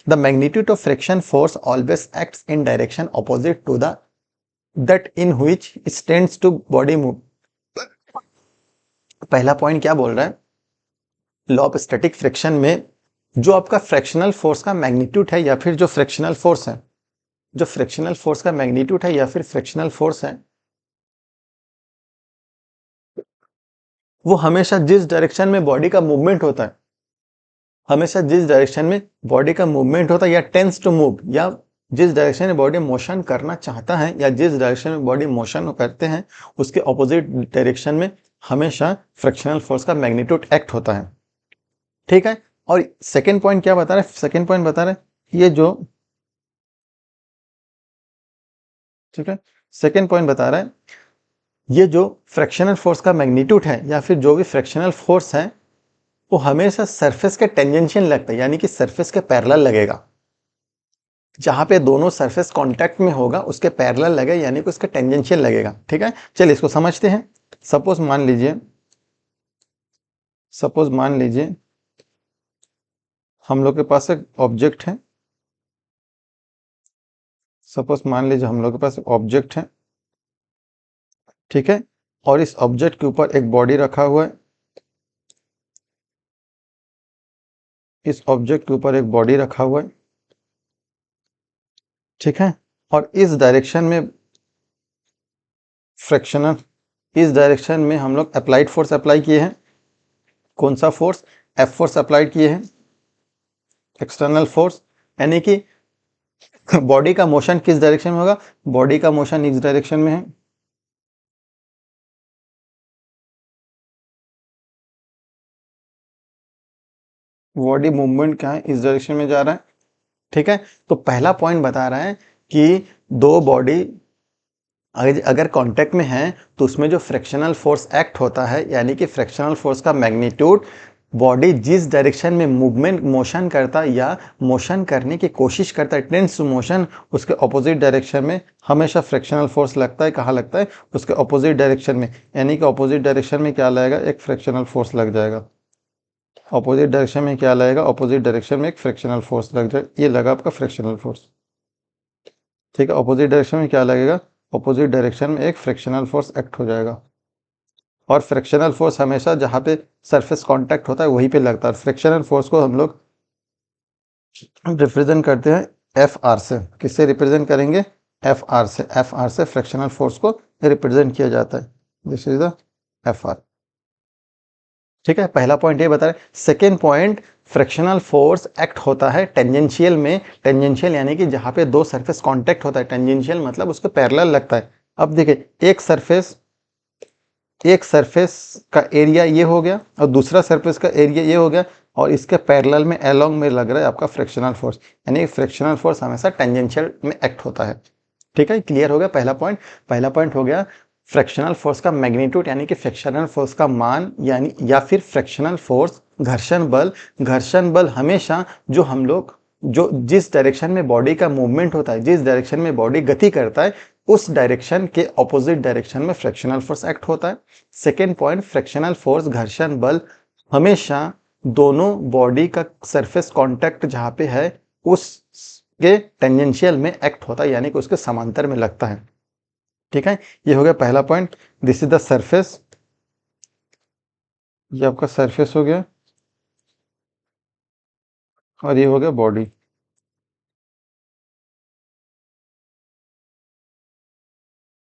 the magnitude of friction force always acts in direction opposite to the that in which it tends to body move. पहला पॉइंट क्या बोल रहा है? लॉ ऑफ स्टैटिक फ्रिक्शन में जो आपका फ्रैक्शनल फोर्स का मैग्नीट्यूड है या फिर जो फ्रिक्शनल फोर्स है, जो फ्रिक्शनल फोर्स का मैग्नीट्यूड है या फिर फ्रिक्शनल फोर्स है, वो हमेशा जिस डायरेक्शन में बॉडी का मूवमेंट होता है, हमेशा जिस डायरेक्शन में बॉडी का मूवमेंट होता है या टेंस टू मूव, या जिस डायरेक्शन में बॉडी मोशन करना चाहता है या जिस डायरेक्शन में बॉडी मोशन करते हैं, उसके ऑपोजिट डायरेक्शन में हमेशा फ्रिक्शनल फोर्स का मैग्नीट्यूड एक्ट होता है। ठीक है, और सेकेंड पॉइंट क्या बता रहे हैं? सेकेंड पॉइंट बता रहे हैं ये जो, ठीक है, सेकेंड पॉइंट बता रहा है ये जो फ्रैक्शनल फोर्स का मैग्नीट्यूड है या फिर जो भी फ्रैक्शनल फोर्स है, वो हमेशा सरफेस के टेंजेंशियल लगता है, यानी कि सरफेस के पैरेलल लगेगा। जहां पे दोनों सरफेस कांटेक्ट में होगा उसके पैरेलल लगे, यानी कि उसके टेंजेंशियल लगेगा। ठीक है, चलिए इसको समझते हैं। सपोज मान लीजिए हम लोग के पास एक ऑब्जेक्ट है। सपोज मान लीजिए हम लोग के पास एक ऑब्जेक्ट है, ठीक है, और इस ऑब्जेक्ट के ऊपर एक बॉडी रखा हुआ है। इस ऑब्जेक्ट के ऊपर एक बॉडी रखा हुआ है, ठीक है, और इस डायरेक्शन में फ्रैक्शनल, इस डायरेक्शन में हम लोग अप्लाइड फोर्स अप्लाई किए हैं। कौन सा फोर्स? एफ फोर्स अप्लाइड किए हैं, एक्सटर्नल फोर्स। यानी कि बॉडी का मोशन किस डायरेक्शन में होगा? बॉडी का मोशन इस डायरेक्शन में है, बॉडी मूवमेंट क्या है? इस डायरेक्शन में जा रहा है। ठीक है, तो पहला पॉइंट बता रहा है कि दो बॉडी अगर कांटेक्ट में है तो उसमें जो फ्रैक्शनल फोर्स एक्ट होता है, यानी कि फ्रैक्शनल फोर्स का मैग्नीट्यूड बॉडी जिस डायरेक्शन में मोशन करता है या मोशन करने की कोशिश करता है, टेंड्स टू मोशन, उसके ऑपोजिट डायरेक्शन में हमेशा फ्रिक्शनल फोर्स लगता है। कहाँ लगता है? उसके ऑपोजिट डायरेक्शन में, यानी कि ऑपोजिट डायरेक्शन में क्या लगेगा? एक फ्रिक्शनल फोर्स लग जाएगा। ऑपोजिट डायरेक्शन में क्या लगेगा? ऑपोजिट डायरेक्शन में एक फ्रिक्शनल फोर्स लग जाएगा। ये लगा आपका फ्रिक्शनल फोर्स, ठीक है। ऑपोजिट डायरेक्शन में क्या लगेगा? ऑपोजिट डायरेक्शन में एक फ्रिक्शनल फोर्स एक्ट हो जाएगा। और फ्रिक्शनल फोर्स हमेशा जहाँ पे सरफेस कांटेक्ट होता है वहीं पे लगता है। फ्रिक्शनल फोर्स को हम लोग रिप्रेजेंट करते हैं एफ आर से। किससे रिप्रेजेंट करेंगे? एफ आर से। एफ आर से फ्रिक्शनल फोर्स को रिप्रेजेंट किया जाता है। This is the F R, ठीक है। पहला पॉइंट ये बता रहे। Second point, frictional force act होता है टेंजेंशियल में। टेंजेंशियल यानी कि जहाँ पे दो सरफेस कांटेक्ट होता है। टेंजेंशियल मतलब उसके पैरेलल लगता है। अब देखिए, एक सरफेस का एरिया ये हो गया और दूसरा सरफेस का एरिया ये हो गया, और इसके पैरेलल में अलोंग में लग रहा है आपका फ्रिक्शनल फोर्स। यानी फ्रिक्शनल फोर्स हमेशा टेंजेंशियल में एक्ट होता है, ठीक है। क्लियर हो गया पहला पॉइंट। पहला पॉइंट हो गया फ्रिक्शनल फोर्स का मैग्नीट्यूड, यानी कि फ्रिक्शनल फोर्स का मान, यानी या फिर फ्रिक्शनल फोर्स घर्षण बल। घर्षण बल हमेशा जो जिस डायरेक्शन में बॉडी का मूवमेंट होता है, जिस डायरेक्शन में बॉडी गति करता है, उस डायरेक्शन के ऑपोजिट डायरेक्शन में फ्रिक्शनल फोर्स एक्ट होता है। सेकेंड पॉइंट, फ्रिक्शनल फोर्स घर्षण बल हमेशा दोनों बॉडी का सरफेस कांटेक्ट जहां पे है उसके टेंजेंशियल में एक्ट होता है, यानी कि उसके समांतर में लगता है, ठीक है। ये हो गया पहला point. This is the surface, ये आपका सरफेस हो गया, और ये हो गया बॉडी।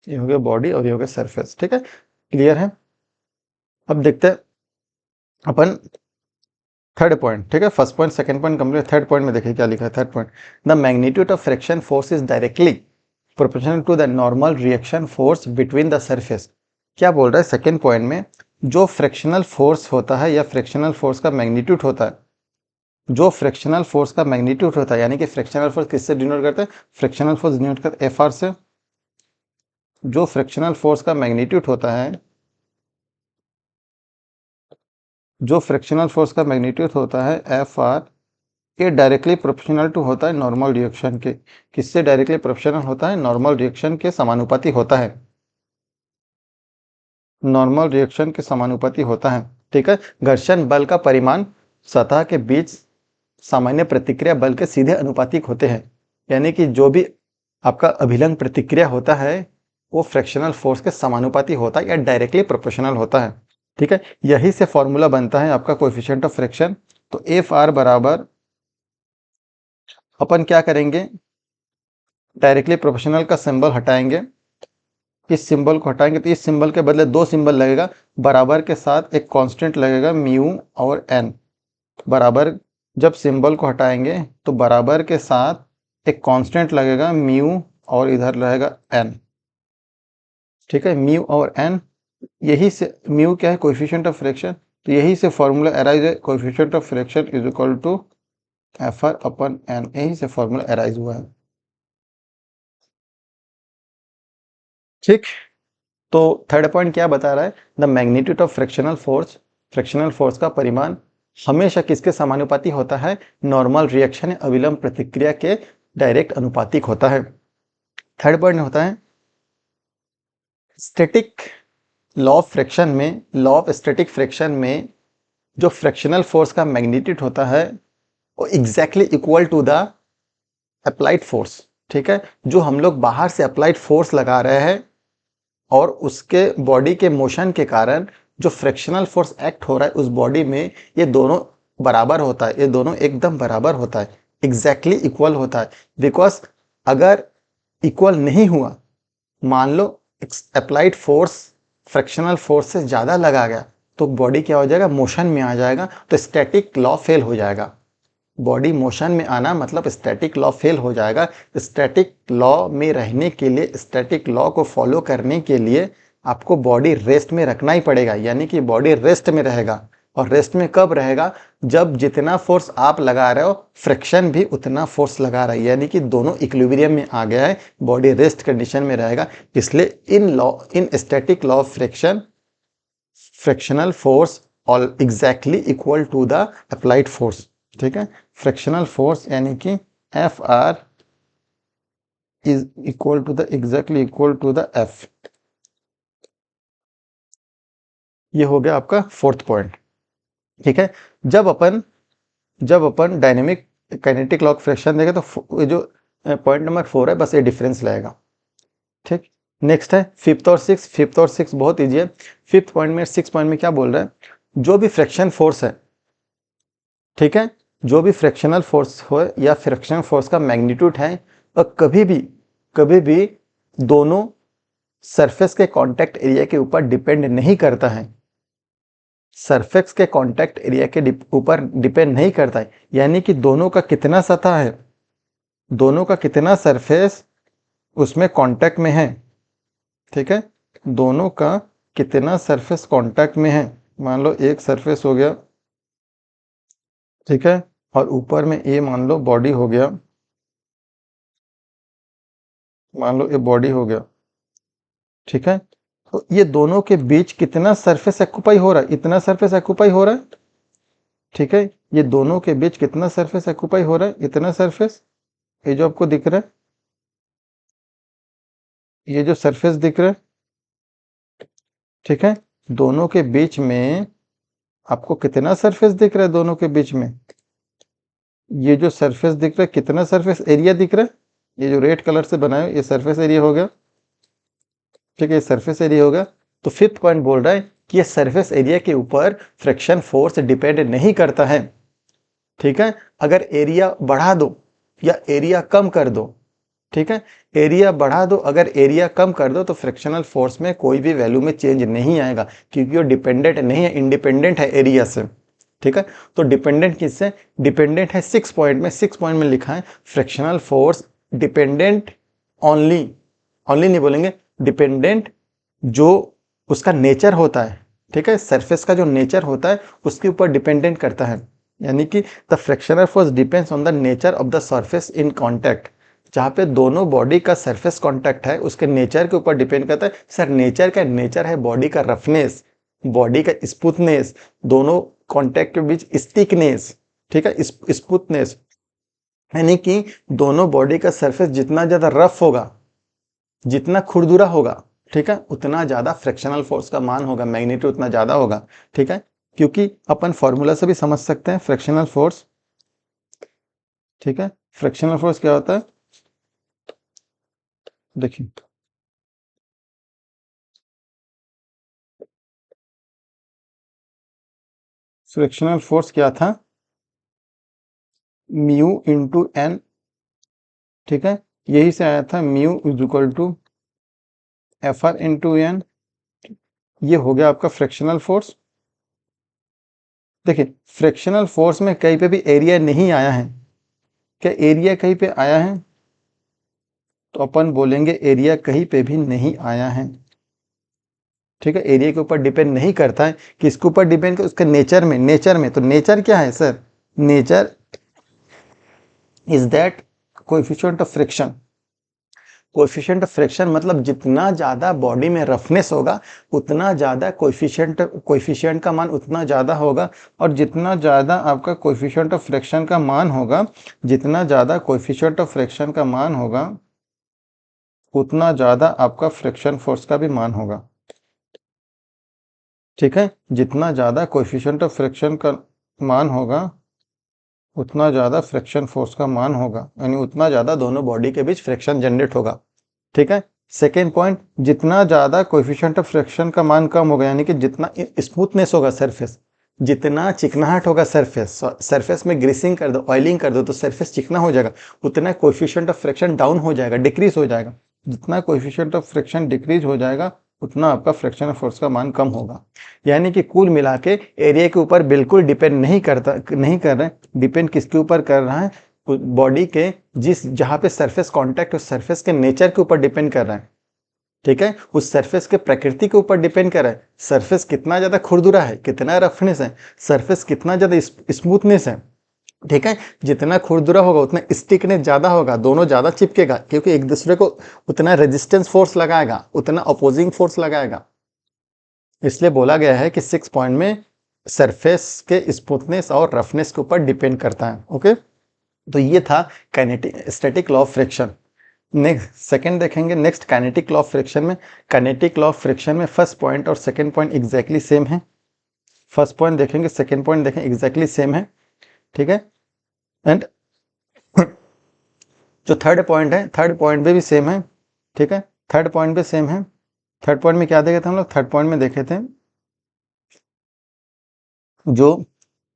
ये हो गया बॉडी और ये हो गया सरफेस, ठीक है। क्लियर है? अब देखते हैं अपन थर्ड पॉइंट, ठीक है। First point second point complete. Third point में देखिए क्या लिखा है। Third point, the magnitude of friction force is directly proportional to the normal reaction force between the surface. क्या बोल रहा है सेकंड पॉइंट में? जो फ्रिक्शनल फोर्स होता है या फ्रिक्शनल फोर्स का मैग्नीट्यूड होता है, जो फ्रिक्शनल फोर्स का मैग्नीट्यूड होता है, यानी कि फ्रिक्शनल फोर्स किससे डिनोट करते हैं? फ्रिक्शनल फोर्स डिनोट करते हैं एफ आर से। जो फ्रिक्शनल फोर्स का मैग्नीट्यूड होता है, जो फ्रिक्शनल फोर्स का मैग्नीट्यूड होता है एफ आर, ये डायरेक्टली प्रोपोर्शनल टू होता है नॉर्मल रिएक्शन के। किससे डायरेक्टली प्रोपोर्शनल होता है? नॉर्मल रिएक्शन के समानुपाती होता है। नॉर्मल रिएक्शन के समानुपाती होता है, ठीक है। घर्षण बल का परिमाण सतह के बीच सामान्य प्रतिक्रिया बल के सीधे अनुपातिक होते हैं। यानी कि जो भी आपका अभिलंब प्रतिक्रिया होता है वो फ्रिक्शनल फोर्स के समानुपाती होता है या डायरेक्टली प्रोपोर्शनल होता है, ठीक है। यही से फॉर्मूला बनता है आपका कोएफिशिएंट ऑफ फ्रिक्शन। तो एफ आर बराबर, अपन क्या करेंगे, डायरेक्टली प्रोपोर्शनल का सिंबल हटाएंगे। इस सिंबल को हटाएंगे तो इस सिंबल के बदले दो सिंबल लगेगा। बराबर के साथ एक कांस्टेंट लगेगा म्यू और एन। बराबर, जब सिंबल को हटाएंगे तो बराबर के साथ एक कांस्टेंट लगेगा म्यू और इधर रहेगा एन, ठीक है। म्यू और एन, यही से म्यू क्या है? Coefficient of friction. तो यही से फॉर्मूला अराइज है, coefficient of friction is equal to F R upon N. यही से फॉर्मूला अराइज हुआ है, ठीक। तो थर्ड पॉइंट क्या बता रहा है? The magnitude of frictional force, frictional force का परिमाण हमेशा किसके समानुपाती होता है? नॉर्मल रिएक्शन या अविलंब प्रतिक्रिया के डायरेक्ट अनुपातिक होता है। थर्ड पॉइंट होता है स्टैटिक लॉ ऑफ फ्रिक्शन में, लॉ ऑफ स्टैटिक फ्रिक्शन में जो फ्रिक्शनल फोर्स का मैग्नीट्यूड होता है वो exactly equal to the applied force, ठीक है। जो हम लोग बाहर से अप्लाइड फोर्स लगा रहे हैं और उसके बॉडी के मोशन के कारण जो फ्रिक्शनल फोर्स एक्ट हो रहा है उस बॉडी में, ये दोनों बराबर होता है। ये दोनों एकदम बराबर होता है, एग्जैक्टली इक्वल होता है। बिकॉज अगर इक्वल नहीं हुआ, मान लो अप्लाइड फोर्स फ्रिक्शनल फोर्स से ज़्यादा लगा गया, तो बॉडी क्या हो जाएगा? मोशन में आ जाएगा, तो स्टैटिक लॉ फेल हो जाएगा। बॉडी मोशन में आना मतलब स्टैटिक लॉ फेल हो जाएगा। स्टैटिक लॉ में रहने के लिए, स्टैटिक लॉ को फॉलो करने के लिए आपको बॉडी रेस्ट में रखना ही पड़ेगा। यानी कि बॉडी रेस्ट में रहेगा, और रेस्ट में कब रहेगा? जब जितना फोर्स आप लगा रहे हो फ्रिक्शन भी उतना फोर्स लगा रहा है, यानी कि दोनों इक्विलिब्रियम में आ गया है, बॉडी रेस्ट कंडीशन में रहेगा। इसलिए in static law of friction frictional force all exactly equal to the applied force. ठीक है, फ्रिक्शनल फोर्स यानी कि F R is equal to the exactly equal to the F. ये हो गया आपका फोर्थ पॉइंट। ठीक है, जब अपन dynamic kinetic law of friction देखें तो ये जो पॉइंट नंबर 4 है बस ये डिफरेंस लाएगा। ठीक, नेक्स्ट है फिफ्थ और सिक्स बहुत ईजी है। फिफ्थ पॉइंट में 6 पॉइंट में क्या बोल रहा है, जो भी फ्रिक्शन फोर्स है, ठीक है, जो भी फ्रिक्शनल फोर्स हो या फ्रिक्शन फोर्स का मैग्नीट्यूड है, और कभी भी दोनों सरफेस के कांटेक्ट एरिया के ऊपर डिपेंड नहीं करता है। सरफेस के कांटेक्ट एरिया के ऊपर डिपेंड नहीं करता है, यानी कि दोनों का कितना सतह है, दोनों का कितना सरफेस उसमें कांटेक्ट में है। ठीक है, दोनों का कितना सरफेस कांटेक्ट में है। मान लो एक सरफेस हो गया, ठीक है, और ऊपर में ये मान लो बॉडी हो गया, मान लो ये बॉडी हो गया। ठीक है, तो ये दोनों के बीच कितना सरफेस ऑक्यूपाई हो रहा है, इतना सरफेस ऑक्यूपाई हो रहा है। ठीक है, ये दोनों के बीच कितना सरफेस ऑक्यूपाई हो रहा है, इतना सरफेस। ये जो आपको दिख रहा है, ये जो सरफेस दिख रहा है, ठीक है, दोनों के बीच में आपको कितना सरफेस दिख रहा है, दोनों के बीच में ये जो सरफेस दिख रहा है, कितना सरफेस एरिया दिख रहा है, ये जो रेड कलर से बनाया ये सरफेस एरिया हो गया। ठीक है, ये सरफेस एरिया हो गया। तो फिफ्थ पॉइंट बोल रहा है कि ये सरफेस एरिया के ऊपर फ्रिक्शन फोर्स डिपेंड नहीं करता है। ठीक है, अगर एरिया बढ़ा दो या एरिया कम कर दो, ठीक है, एरिया बढ़ा दो अगर एरिया कम कर दो तो फ्रिक्शनल फोर्स में कोई भी वैल्यू में चेंज नहीं आएगा, क्योंकि वो डिपेंडेंट नहीं है, इंडिपेंडेंट है एरिया से। ठीक है, तो डिपेंडेंट किससे, डिपेंडेंट है 6 पॉइंट में। 6 पॉइंट में लिखा है frictional force dependent only, only नहीं बोलेंगे, डिपेंडेंट जो उसका नेचर होता है, ठीक है, सरफेस का जो नेचर होता है उसके ऊपर डिपेंडेंट करता है। यानी कि the frictional force depends on the nature of the surface in contact. जहाँ पे दोनों बॉडी का सरफेस कांटेक्ट है उसके नेचर के ऊपर डिपेंड करता है। सर नेचर का नेचर है बॉडी का रफनेस, बॉडी का स्मूथनेस, दोनों कांटेक्ट के बीच स्टिकनेस। ठीक है, स्मूथनेस यानी कि दोनों बॉडी का सरफेस जितना ज्यादा रफ होगा, जितना खुरदुरा होगा, ठीक है, उतना ज्यादा फ्रिक्शनल फोर्स का मान होगा, मैग्नीट्यूड उतना ज्यादा होगा। ठीक है, क्योंकि अपन फॉर्मूला से भी समझ सकते हैं फ्रिक्शनल फोर्स। ठीक है, फ्रिक्शनल फोर्स क्या होता है, देखिए फ्रिक्शनल फोर्स क्या था, म्यू इंटू एन। ठीक है, यही से आया था, mu is equal to F R into N. ये हो गया आपका फ्रिक्शनल फोर्स। देखिए फ्रिक्शनल फोर्स में कहीं पे भी एरिया नहीं आया है, क्या एरिया कहीं पे आया है, तो अपन बोलेंगे एरिया कहीं पे भी नहीं आया है। ठीक है, एरिया के ऊपर डिपेंड नहीं करता है, किसके ऊपर डिपेंड कर, उसके नेचर में, नेचर में। तो नेचर क्या है sir, nature is that coefficient of friction. Coefficient of friction मतलब जितना ज्यादा बॉडी में रफनेस होगा उतना ज्यादा कोएफिशिएंट का मान उतना ज्यादा होगा, और जितना ज्यादा आपका कोएफिशिएंट ऑफ फ्रिक्शन का मान होगा, जितना ज्यादा कोएफिशिएंट ऑफ फ्रिक्शन का मान होगा उतना ज्यादा आपका फ्रिक्शन फोर्स का भी मान होगा। ठीक है, जितना ज्यादा कोएफिशिएंट ऑफ फ्रिक्शन का मान होगा उतना ज्यादा फ्रिक्शन फोर्स का मान होगा, यानी उतना ज्यादा दोनों बॉडी के बीच फ्रिक्शन जनरेट होगा। ठीक है, सेकेंड पॉइंट, जितना ज्यादा कोएफिशिएंट ऑफ फ्रिक्शन का मान कम होगा, यानी कि जितना स्मूथनेस होगा सरफेस, जितना चिकनाहट होगा सरफेस, सरफेस में ग्रीसिंग कर दो, ऑयलिंग कर दो तो सरफेस चिकना हो जाएगा, उतना कोएफिशिएंट ऑफ फ्रिक्शन डाउन हो जाएगा, डिक्रीज हो जाएगा। जितना कोएफिशिएंट ऑफ फ्रिक्शन डिक्रीज हो जाएगा उतना आपका फ्रिक्शन फोर्स का मान कम होगा। यानी कि कुल मिला के एरिया के ऊपर बिल्कुल डिपेंड नहीं कर रहे, डिपेंड किसके ऊपर कर रहा है, बॉडी के जिस जहां पे सरफेस कांटेक्ट, उस सरफेस के नेचर के ऊपर डिपेंड कर रहा है। ठीक है, उस सरफेस के प्रकृति के ऊपर डिपेंड कर रहा है, सरफेस कितना ज्यादा खुरदुरा है, कितना रफनेस है, सरफेस कितना ज्यादा स्मूथनेस है। ठीक है, जितना खुरदुरा होगा उतना स्टिकनेस ज्यादा होगा, दोनों ज्यादा चिपकेगा, क्योंकि एक दूसरे को उतना रेजिस्टेंस फोर्स लगाएगा, उतना अपोजिंग फोर्स लगाएगा। इसलिए बोला गया है कि 6 पॉइंट में सरफेस के स्मूथनेस और रफनेस के ऊपर डिपेंड करता है। ओके, तो ये था kinetic static law of friction. Next second देखेंगे, next kinetic law of friction में। काइनेटिक लॉ ऑफ फ्रिक्शन में फर्स्ट पॉइंट और सेकंड पॉइंट एग्जैक्टली सेम है। फर्स्ट पॉइंट देखेंगे, सेकंड पॉइंट देखें, एग्जैक्टली सेम है, ठीक है। एंड जो थर्ड पॉइंट है, थर्ड पॉइंट पे भी सेम है, ठीक है। थर्ड पॉइंट पे सेम है। थर्ड पॉइंट में क्या देखे थे हम लोग? थर्ड पॉइंट में देखे थे जो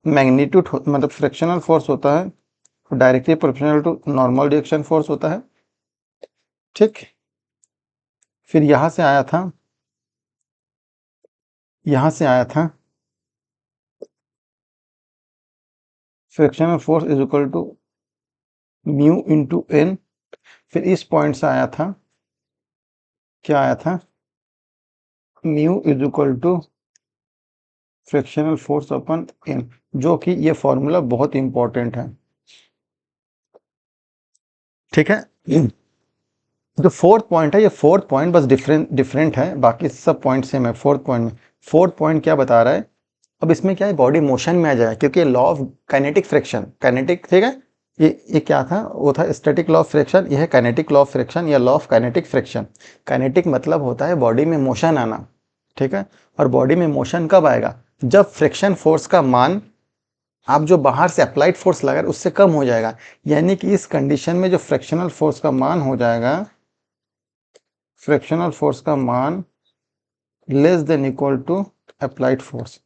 मैग्नीट्यूड मतलब फ्रिक्शनल फोर्स होता है directly proportional to normal reaction force होता है, ठीक। फिर यहां से आया था, यहां से आया था frictional force is equal to mu into N. फिर इस पॉइंट से आया था, क्या आया था? Mu is equal to frictional force upon N, जो कि ये फॉर्मूला बहुत इंपॉर्टेंट है, ठीक है। जो फोर्थ पॉइंट है, ये फोर्थ पॉइंट बस डिफरेंट है, बाकी सब पॉइंट सेम है। फोर्थ पॉइंट में, फोर्थ पॉइंट क्या बता रहा है? अब इसमें क्या है, बॉडी मोशन में आ जाए, क्योंकि law of kinetic friction, kinetic, ठीक है। ये क्या था? वो था स्टैटिक लॉ ऑफ फ्रिक्शन, ये है काइनेटिक लॉ ऑफ फ्रिक्शन या law of kinetic friction. Kinetic मतलब होता है बॉडी में मोशन आना, ठीक है। और बॉडी में मोशन कब आएगा? जब फ्रिक्शन फोर्स का मान आप जो बाहर से अप्लाइड फोर्स लगा रहे उससे कम हो जाएगा। यानी कि इस कंडीशन में जो फ्रिक्शनल फोर्स का मान हो जाएगा, फ्रिक्शनल फोर्स का मान less than equal to applied force.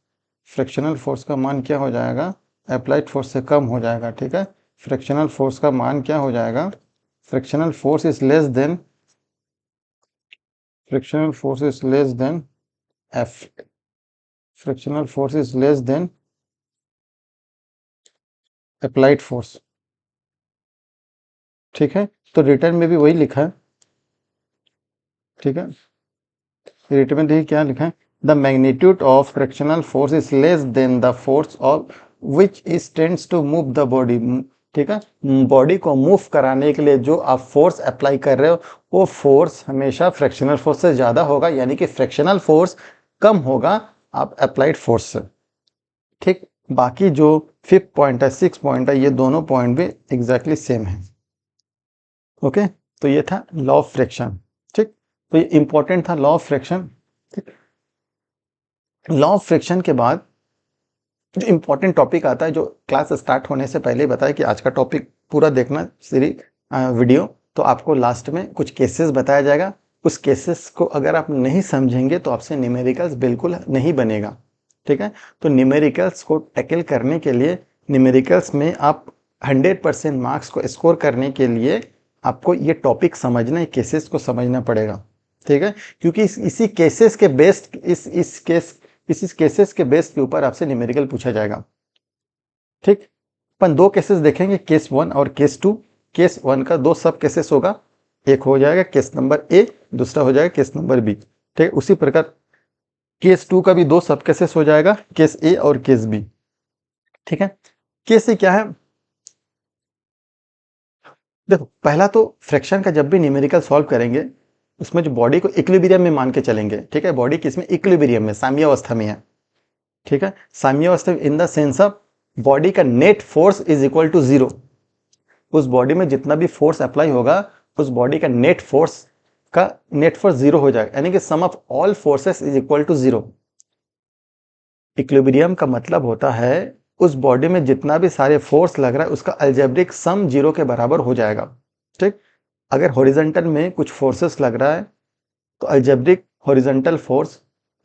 Frictional force का मान क्या हो जाएगा? अप्लाइड फोर्स से कम हो जाएगा, ठीक है। फ्रिक्शनल फोर्स का मान क्या हो जाएगा? Frictional force is less then, frictional force is less then F, frictional force is less then applied force, ठीक है। तो रिटर्न में भी वही लिखा है, ठीक है। रिटर्न में देखिए क्या लिखा है, the magnitude of frictional force is less than the force of which is tends to move the body, ठीक है। बॉडी को मूव कराने के लिए जो आप फोर्स अप्लाई कर रहे हो, वो फोर्स हमेशा फ्रिक्शनल फोर्स से ज्यादा होगा, यानी कि फ्रिक्शनल फोर्स कम होगा आप अप्लाइड फोर्स से, ठीक। बाकी जो फिफ्थ पॉइंट है, सिक्स पॉइंट है, ये दोनों पॉइंट भी एग्जैक्टली सेम है। ओके, तो ये था लॉ ऑफ फ्रिक्शन, ठीक। तो ये इंपॉर्टेंट था लॉ ऑफ फ्रिक्शन, ठीक। लॉ ऑफ फ्रिक्शन के बाद जो इंपॉर्टेंट टॉपिक आता है, जो क्लास स्टार्ट होने से पहले ही बताया कि आज का टॉपिक पूरा देखना सीरीज वीडियो, तो आपको लास्ट में कुछ केसेस बताया जाएगा। उस केसेस को अगर आप नहीं समझेंगे तो आपसे न्यूमेरिकल्स बिल्कुल नहीं बनेगा, ठीक है। तो न्यूमेरिकल्स को टैकल करने के लिए, न्यूमेरिकल्स में आप 100% मार्क्स को स्कोर करने के लिए आपको ये टॉपिक समझना है, केसेस को समझना पड़ेगा, ठीक है। क्योंकि इसी केसेस के बेस्ड इस केसेस के बेस के ऊपर आपसे न्यूमेरिकल पूछा जाएगा, ठीक। अपन दो केसेस देखेंगे, केस 1 और केस 2। केस 1 का दो सब केसेस होगा, एक हो जाएगा केस नंबर ए, दूसरा हो जाएगा केस नंबर बी, ठीक। उसी प्रकार केस 2 का भी दो सब केसेस हो जाएगा, केस ए और केस बी, ठीक है। केस ए क्या है? देखो, पहला तो फ्रैक्शन का जब भी न्यूमेरिकल सॉल्व करेंगे, उसमें जो बॉडी को इक्विलिब्रियम में मान के चलेंगे, ठीक है। बॉडी किसमें? इक्विलिब्रियम में, साम्यावस्था में है, ठीक है। साम्यावस्था in the sense of body का net force is equal to zero. उस बॉडी में जितना भी फोर्स अप्लाई होगा, उस बॉडी का नेट फोर्स जीरो हो जाएगा, यानी कि sum of all forces is equal to zero. Equilibrium का मतलब होता है उस बॉडी में जितना भी सारे फोर्स लग रहा है उसका अलजेब्रिक सम जीरो के बराबर हो जाएगा, ठीक। अगर हॉरिजॉन्टल में कुछ फोर्सेस लग रहा है तो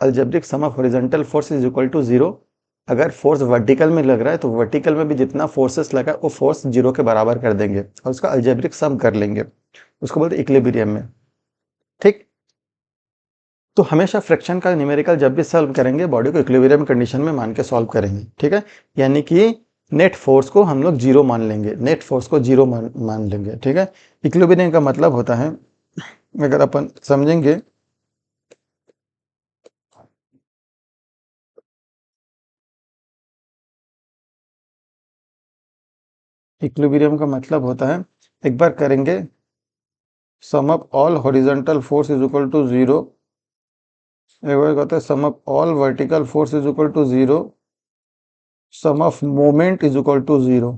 algebraic sum of horizontal force is equal to zero. अगर फोर्स वर्टिकल में लग रहा है तो वर्टिकल में भी जितना फोर्सेस लगा वो फोर्स जीरो के बराबर कर देंगे और उसका अल्जेब्रिक सम कर लेंगे, उसको बोलते हैं इक्विलिब्रियम में, ठीक। तो हमेशा फ्रिक्शन का न्यूमेरिकल जब भी सॉल्व करेंगे, बॉडी को इक्विलिब्रियम कंडीशन में मान के सॉल्व करेंगे, ठीक है। यानी कि नेट फोर्स को हम लोग जीरो मान लेंगे, नेट फोर्स को जीरो मान लेंगे, ठीक है। इक्विलिब्रियम का मतलब होता है, अगर अपन समझेंगे, इक्विलिब्रियम का मतलब होता है, एक बार करेंगे, sum of all horizontal force is equal to zero, एक बार कहते हैं sum of all vertical force is equal to zero, sum of moment is equal to 0।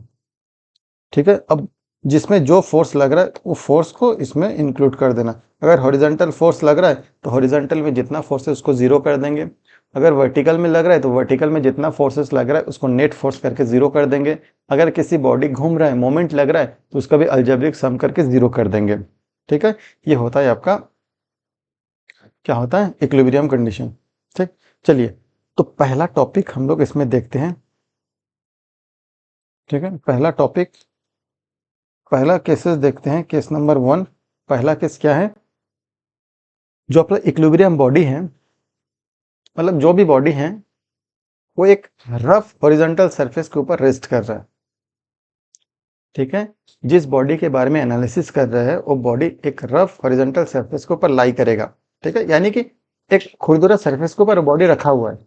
ठीक है, अब जिसमें जो फोर्स लग रहा है वो फोर्स को इसमें इंक्लूड कर देना। अगर हॉरिजॉन्टल फोर्स लग रहा है तो हॉरिजॉन्टल में जितना फोर्स है उसको 0 कर देंगे। अगर वर्टिकल में लग रहा है तो वर्टिकल में जितना फोर्सेस लग रहा है उसको नेट फोर्स करके 0 कर देंगे। अगर किसी बॉडी घूम रहा है, मोमेंट लग रहा है, तो उसका भी अलजेब्रिक सम करके 0 कर देंगे। ठीक है, ये होता है आपका, क्या होता है, इक्विलिब्रियम कंडीशन। ठीक, चलिए तो पहला टॉपिक हम लोग इसमें देखते हैं। ठीक है, पहला टॉपिक, पहला केसेस देखते हैं। केस नंबर 1, पहला केस क्या है, जो अपना इक्विलिब्रियम बॉडी है, मतलब जो भी बॉडी है वो एक रफ हॉरिजॉन्टल सरफेस के ऊपर रेस्ट कर रहा है। ठीक है, जिस बॉडी के बारे में एनालिसिस कर रहे हैं वो बॉडी एक रफ हॉरिजॉन्टल सरफेस के ऊपर लाई करेगा। ठीक है, यानी कि एक खुरदुरा सरफेस के ऊपर बॉडी रखा हुआ है।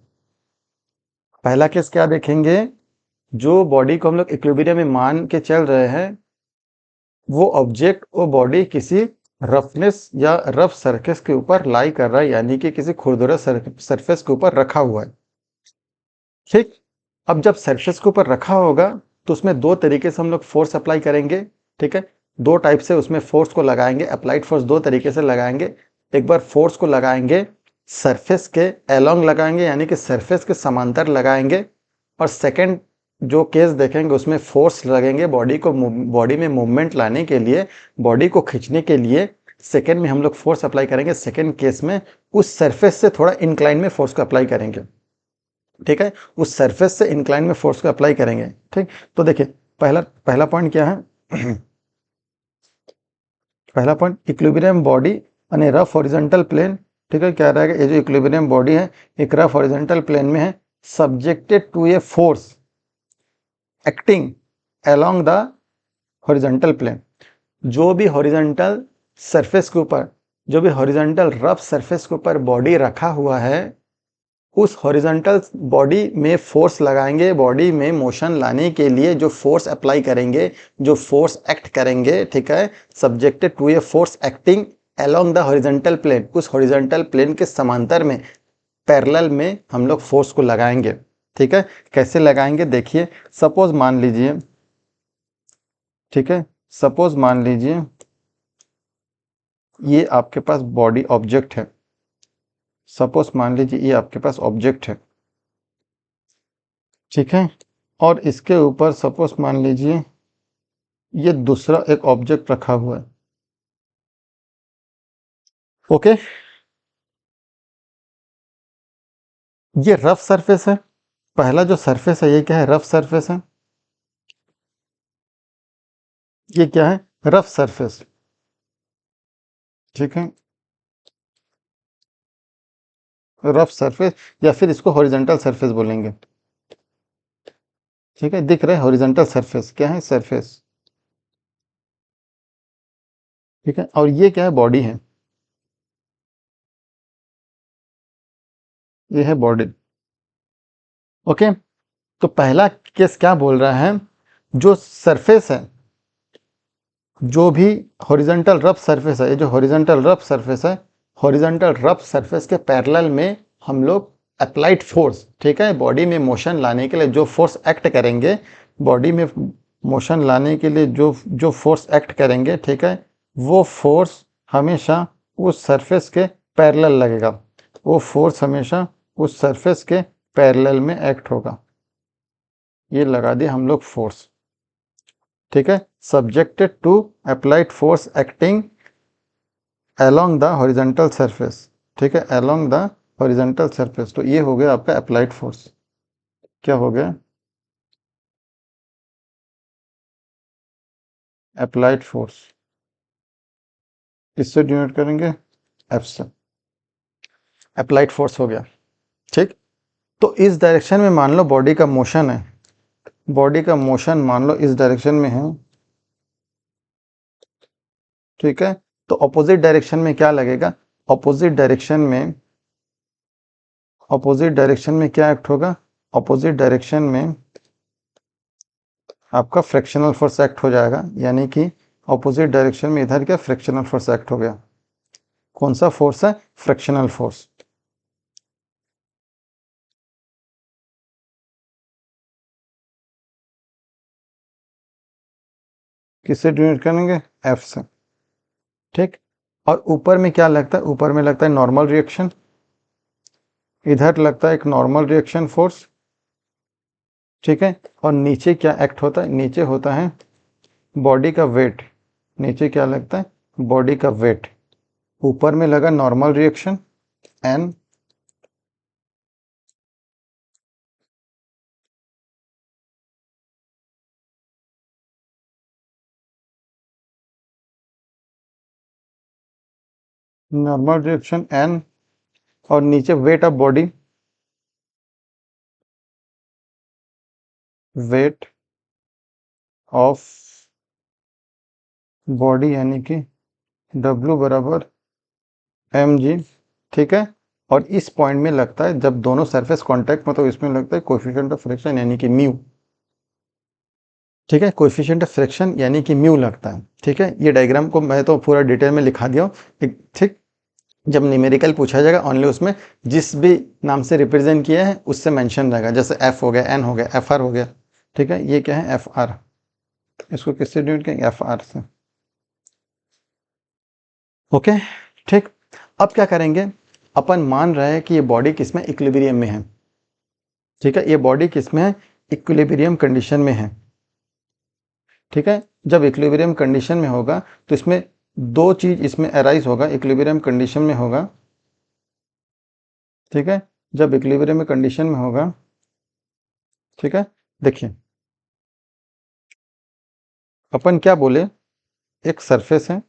पहला केस क्या देखेंगे, जो बॉडी को हम लोग इक्विलिब्रियम में मान के चल रहे हैं वो ऑब्जेक्ट, वो बॉडी किसी रफनेस या रफ सरफेस के ऊपर लाई कर रहा है, यानी कि किसी खुरदुरा सरफेस के ऊपर रखा हुआ है। ठीक, अब जब सरफेस के ऊपर रखा होगा तो उसमें दो तरीके से हम लोग फोर्स अप्लाई करेंगे। ठीक है, दो टाइप से उसमें फोर्स को लगाएंगे, अप्लाइड फोर्स दो तरीके से लगाएंगे। एक बार फोर्स को लगाएंगे सरफेस के अलोंग लगाएंगे, यानी कि सरफेस के समांतर लगाएंगे। और सेकंड जो केस देखेंगे उसमें फोर्स लगेंगे बॉडी को, बॉडी में मूवमेंट लाने के लिए, बॉडी को खींचने के लिए सेकंड में हम लोग फोर्स अप्लाई करेंगे। सेकंड केस में उस सरफेस से थोड़ा इंक्लाइन में फोर्स को अप्लाई करेंगे। ठीक है, उस सरफेस से इंक्लाइन में फोर्स को अप्लाई करेंगे। ठीक, तो देखिए पहला पहला पॉइंट क्या है पहला point, equilibrium body on a rough horizontal plane. ठीक है, क्या रहेगा, ये जो इक्विलिब्रियम बॉडी है एक रफ हॉरिजॉन्टल प्लेन में है, subjected to a force acting along the horizontal plane. जो भी हॉरिजॉन्टल सरफेस के ऊपर, जो भी हॉरिजॉन्टल रफ सरफेस के ऊपर बॉडी रखा हुआ है, उस हॉरिजॉन्टल बॉडी में फोर्स लगाएंगे, बॉडी में मोशन लाने के लिए जो फोर्स अप्लाई करेंगे, जो फोर्स एक्ट करेंगे। ठीक है, subjected to a force acting along the horizontal plane, उस हॉरिजॉन्टल प्लेन के समांतर में, पैरेलल में हम लोग फोर्स को लगाएंगे। ठीक है, कैसे लगाएंगे देखिए, सपोज मान लीजिए, ठीक है, सपोज मान लीजिए ये आपके पास बॉडी ऑब्जेक्ट है। सपोज मान लीजिए ये आपके पास ऑब्जेक्ट है। ठीक है, और इसके ऊपर सपोज मान लीजिए ये दूसरा एक ऑब्जेक्ट रखा हुआ है। ओके, ये रफ सरफेस है। पहला जो सरफेस है ये क्या है, रफ सरफेस है। ये क्या है, रफ सरफेस। ठीक है, रफ सरफेस, या फिर इसको हॉरिजॉन्टल सरफेस बोलेंगे। ठीक है, दिख रहा है हॉरिजॉन्टल सरफेस, क्या है, सरफेस। ठीक है, और ये क्या है, बॉडी है, ये है बॉडी। ओके, तो पहला केस क्या बोल रहा है, जो सरफेस है, जो भी हॉरिजॉन्टल रफ सरफेस है, ये जो हॉरिजॉन्टल रफ सरफेस है, हॉरिजॉन्टल रफ सरफेस के पैरेलल में हम लोग अप्लाइड फोर्स, ठीक है, बॉडी में मोशन लाने के लिए जो फोर्स एक्ट करेंगे, बॉडी में मोशन लाने के लिए जो जो फोर्स एक्ट करेंगे, ठीक है, वो फोर्स हमेशा उस सरफेस के पैरेलल लगेगा। वो फोर्स हमेशा उस सरफेस के पैरेलल में एक्ट होगा। ये लगा दिया हम लोग फोर्स। ठीक है, subjected to applied force acting along the horizontal surface. ठीक है, अलोंग द हॉरिजॉन्टल सरफेस, तो ये हो गया आपका अप्लाइड फोर्स। क्या हो गया, अप्लाइड फोर्स। इससे डिनोट करेंगे एफ से, अप्लाइड फोर्स हो गया। ठीक, तो इस डायरेक्शन में मान लो बॉडी का मोशन है, बॉडी का मोशन मान लो इस डायरेक्शन में है। ठीक है, तो ऑपोजिट डायरेक्शन में क्या लगेगा, ऑपोजिट डायरेक्शन में, ऑपोजिट डायरेक्शन में क्या एक्ट होगा, ऑपोजिट डायरेक्शन में आपका फ्रैक्शनल फोर्स एक्ट हो जाएगा, यानी कि ऑपोजिट डायरेक्शन में इधर क्या फ्रैक्शनल फोर्स एक्ट हो गया। कौन सा फोर्स है, फ्रैक्शनल फोर्स। किससे डिनोट करेंगे? एफ से। ठीक, और ऊपर में क्या लगता है? ऊपर में लगता है नॉर्मल रिएक्शन, इधर लगता है एक नॉर्मल रिएक्शन फोर्स। ठीक है, और नीचे क्या एक्ट होता है? नीचे होता है बॉडी का वेट। नीचे क्या लगता है? बॉडी का वेट। ऊपर में लगा normal reaction N, normal reaction N, और नीचे weight of body, weight of body यानी कि W बराबर mg। ठीक है, और इस पॉइंट में लगता है जब दोनों सरफेस कांटेक्ट में, तो इसमें लगता है कोएफिशिएंट ऑफ फ्रिक्शन यानी कि म्यू। ठीक है, कोएफिशिएंट ऑफ फ्रिक्शन यानी कि म्यू लगता है। ठीक है, ये डायग्राम को मैं तो पूरा डिटेल में लिखा दिया हूँ। ठीक, जब न्यूमेरिकल पूछा जाएगा ओनली उसमें जिस भी नाम से रिप्रेजेंट किया है उससे मेंशन रहेगा, जैसे एफ हो गया, एन हो गया, एफ आर हो गया। ठीक है, ये क्या है? F R. इसको किससे डिनोट करेंगे? एफ आर से। ओके, ठीक। अब क्या करेंगे? अपन मान रहे हैं कि ये बॉडी किस में? इक्विलिब्रियम में है। ठीक है, ये बॉडी किस में है? इक्विलिब्रियम कंडीशन में है। ठीक है, जब इक्विलिब्रियम कंडीशन में होगा तो इसमें दो चीज इसमें अराइज होगा, इक्विलिब्रियम कंडीशन में होगा। ठीक है, जब इक्विलिब्रियम कंडीशन में होगा, ठीक है, देखिए अपन क्या बोले, एक सरफेस है।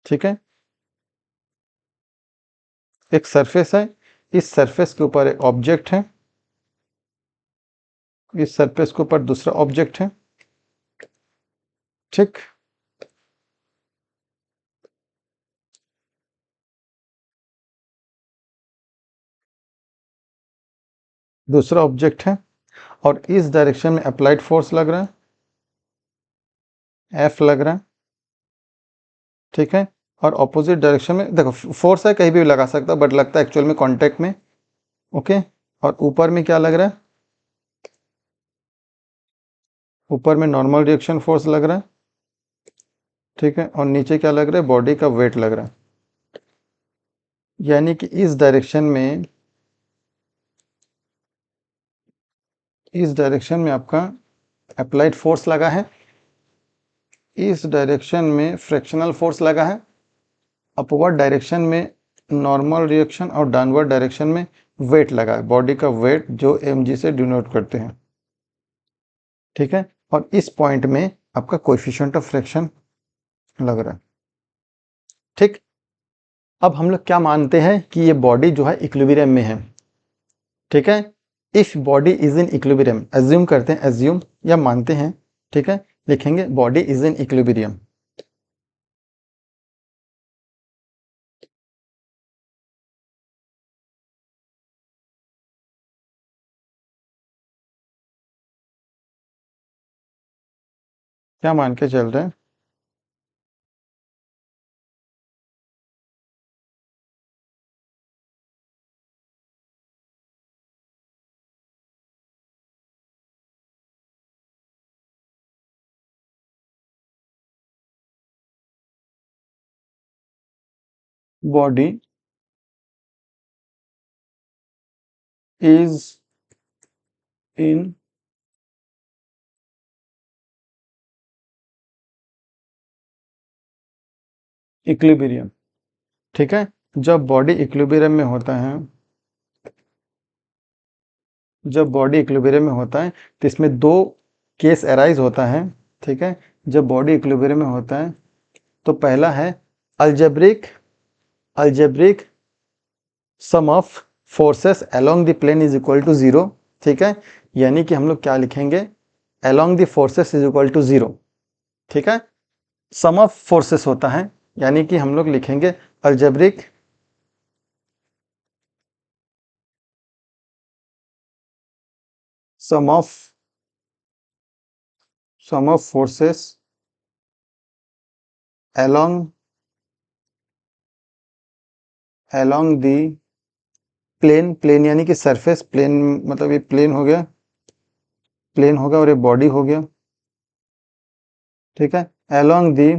ठीक है, एक सरफेस है, इस सरफेस के ऊपर एक ऑब्जेक्ट है, इस सरफेस के ऊपर दूसरा ऑब्जेक्ट है। ठीक, दूसरा ऑब्जेक्ट है, और इस डायरेक्शन में अप्लाइड फोर्स लग रहा है, एफ लग रहा है। ठीक है, और ऑपोजिट डायरेक्शन में देखो फोर्स है, कहीं भी लगा सकता बट लगता है एक्चुअल में कांटेक्ट में। ओके, और ऊपर में क्या लग रहा है? ऊपर में नॉर्मल रिएक्शन फोर्स लग रहा है। ठीक है, और नीचे क्या लग रहा है? बॉडी का वेट लग रहा है। यानी कि इस डायरेक्शन में, इस डायरेक्शन में आपका अप्लाइड फोर्स लगा है, इस डायरेक्शन में फ्रैक्शनल फोर्स लगा है, अपवर्ड डायरेक्शन में नॉर्मल रिएक्शन, और डाउनवर्ड डायरेक्शन में वेट लगा है, बॉडी का वेट जो mg से डिनोट करते हैं। ठीक है, और इस पॉइंट में आपका कोएफिशिएंट ऑफ फ्रैक्शन लग रहा है। ठीक, अब हम लोग क्या मानते हैं कि ये बॉडी जो है इक्विलिब्रियम में है। ठीक है, if body is in equilibrium, assume करते हैं, एज्यूम या मानते हैं। ठीक है, लिखेंगे बॉडी इज इन इक्विलिब्रियम। क्या मान के चल रहे हैं? Body is in equilibrium. ठीक है, जब बॉडी इक्विलिब्रियम में होता है, जब बॉडी इक्विलिब्रियम में होता है तो इसमें दो केस अराइज होता है। ठीक है, जब बॉडी इक्विलिब्रियम में होता है तो पहला है algebraic, algebraic sum of forces along the plane is equal to zero. ठीक है, यानी कि हम लोग क्या लिखेंगे? Along the forces is equal to zero. ठीक है, सम ऑफ फोर्सेस होता है, यानी कि हम लोग लिखेंगे algebraic sum of, sum of forces along, along the plane, plane यानी कि सरफेस, प्लेन मतलब ये प्लेन हो गया, प्लेन हो गया और ये बॉडी हो गया, ठीक है। along the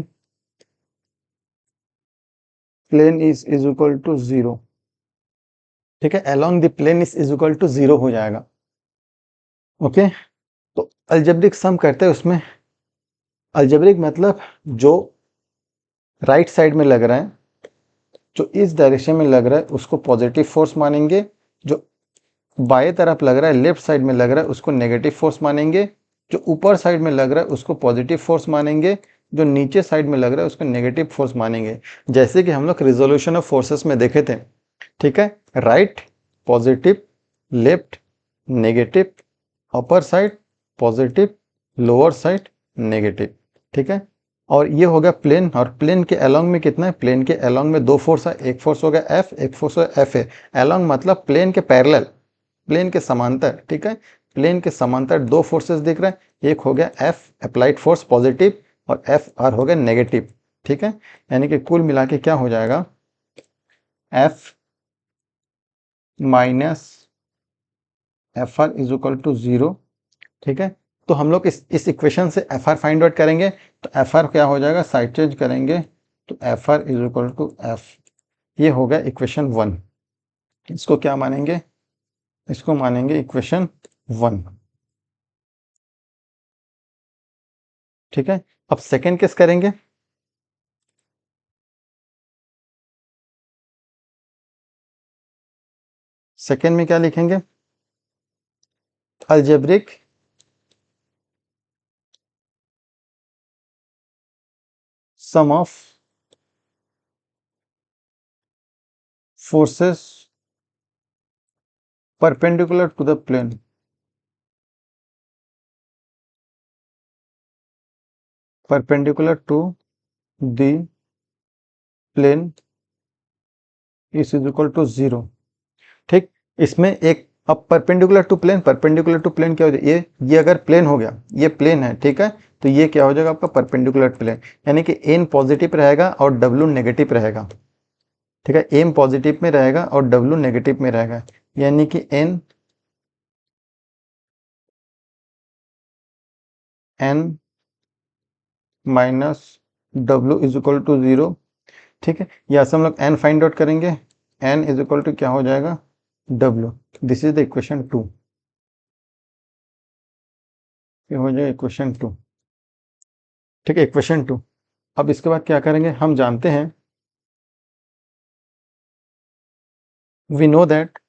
plane is equal to 0, ठीक है, along the plane is equal to 0 हो जाएगा। ओके, तो अलजेब्रिक सम करते हैं, उसमें अलजेब्रिक मतलब जो राइट साइड में लग रहा है, जो इस डायरेक्शन में लग रहा है उसको पॉजिटिव फोर्स मानेंगे, जो बाएं तरफ लग रहा है, लेफ्ट साइड में लग रहा है उसको नेगेटिव फोर्स मानेंगे, जो ऊपर साइड में लग रहा है उसको पॉजिटिव फोर्स मानेंगे, जो नीचे साइड में लग रहा है उसको नेगेटिव फोर्स मानेंगे। जैसे कि हम लोग रिजोल्यूशन ऑफ फोर्सेस में देखे थे, ठीक है, right positive, left negative, upper side positive, lower side negative, ठीक है। और ये हो गया प्लेन, और प्लेन के अलोंग में कितना है, प्लेन के अलोंग में दो फोर्स है, एक फोर्स हो गया एफ, एक फोर्स हो गया एफ है। अलोंग मतलब प्लेन के पैरेलल, प्लेन के समांतर, ठीक है। प्लेन के समांतर दो फोर्सेस दिख रहे हैं, एक हो गया एफ अप्लाइड फोर्स पॉजिटिव, और एफ आर हो गया नेगेटिव, ठीक है। यानी कि कुल मिला के क्या हो जाएगा, F minus F R is equal to 0, ठीक है। तो हम लोग इस इक्वेशन से एफ आर फाइंड आउट करेंगे, तो एफ आर क्या हो जाएगा, साइड चेंज करेंगे तो F R is equal to F, ये हो गया इक्वेशन 1। इसको क्या मानेंगे, इसको मानेंगे इक्वेशन 1, ठीक है। अब सेकेंड केस करेंगे, सेकेंड में क्या लिखेंगे, algebraic sum of forces perpendicular to the plane, perpendicular to the plane is equal to 0, ठीक। इसमें एक, अब perpendicular to plane, perpendicular to plane क्या हो जाए, ये अगर प्लेन हो गया, ये प्लेन है, ठीक है, तो ये क्या हो जाएगा आपका परपेंडिकुलर प्लेन, यानी कि एन पॉजिटिव रहेगा और डब्ल्यू नेगेटिव रहेगा, ठीक है। एम पॉजिटिव में रहेगा और डब्ल्यू नेगेटिव में रहेगा, यानी कि N minus W is equal to 0, ठीक है। यहाँ से हम लोग एन फाइंड आउट करेंगे, एन इज इक्वल टू क्या हो जाएगा, W. This is the equation 2, ये हो जाएगा इक्वेशन 2, ठीक है, इक्वेशन 2। अब इसके बाद क्या करेंगे, हम जानते हैं, वी नो दैट,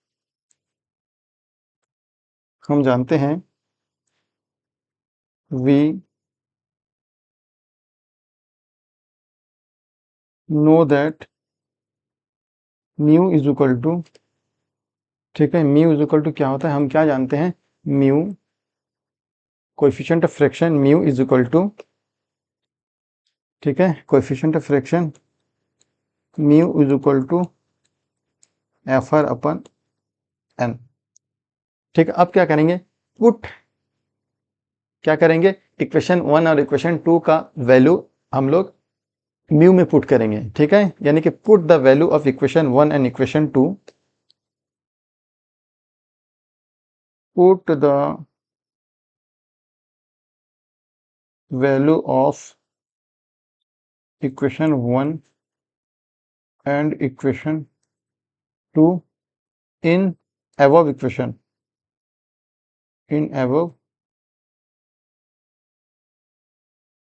हम जानते हैं, we know that mu is equal to, ठीक है, म्यू इज इक्वल टू क्या होता है, हम क्या जानते हैं, mu coefficient of fraction mu is equal to, ठीक है, coefficient of fraction mu is equal to F R upon N, ठीक है। अब क्या करेंगे, पुट, क्या करेंगे, इक्वेशन 1 और इक्वेशन 2 का वैल्यू हम लोग म्यू में पुट करेंगे, ठीक है। यानी कि put the value of equation 1 and equation 2, put the value of equation 1 and equation 2 in above equation, in above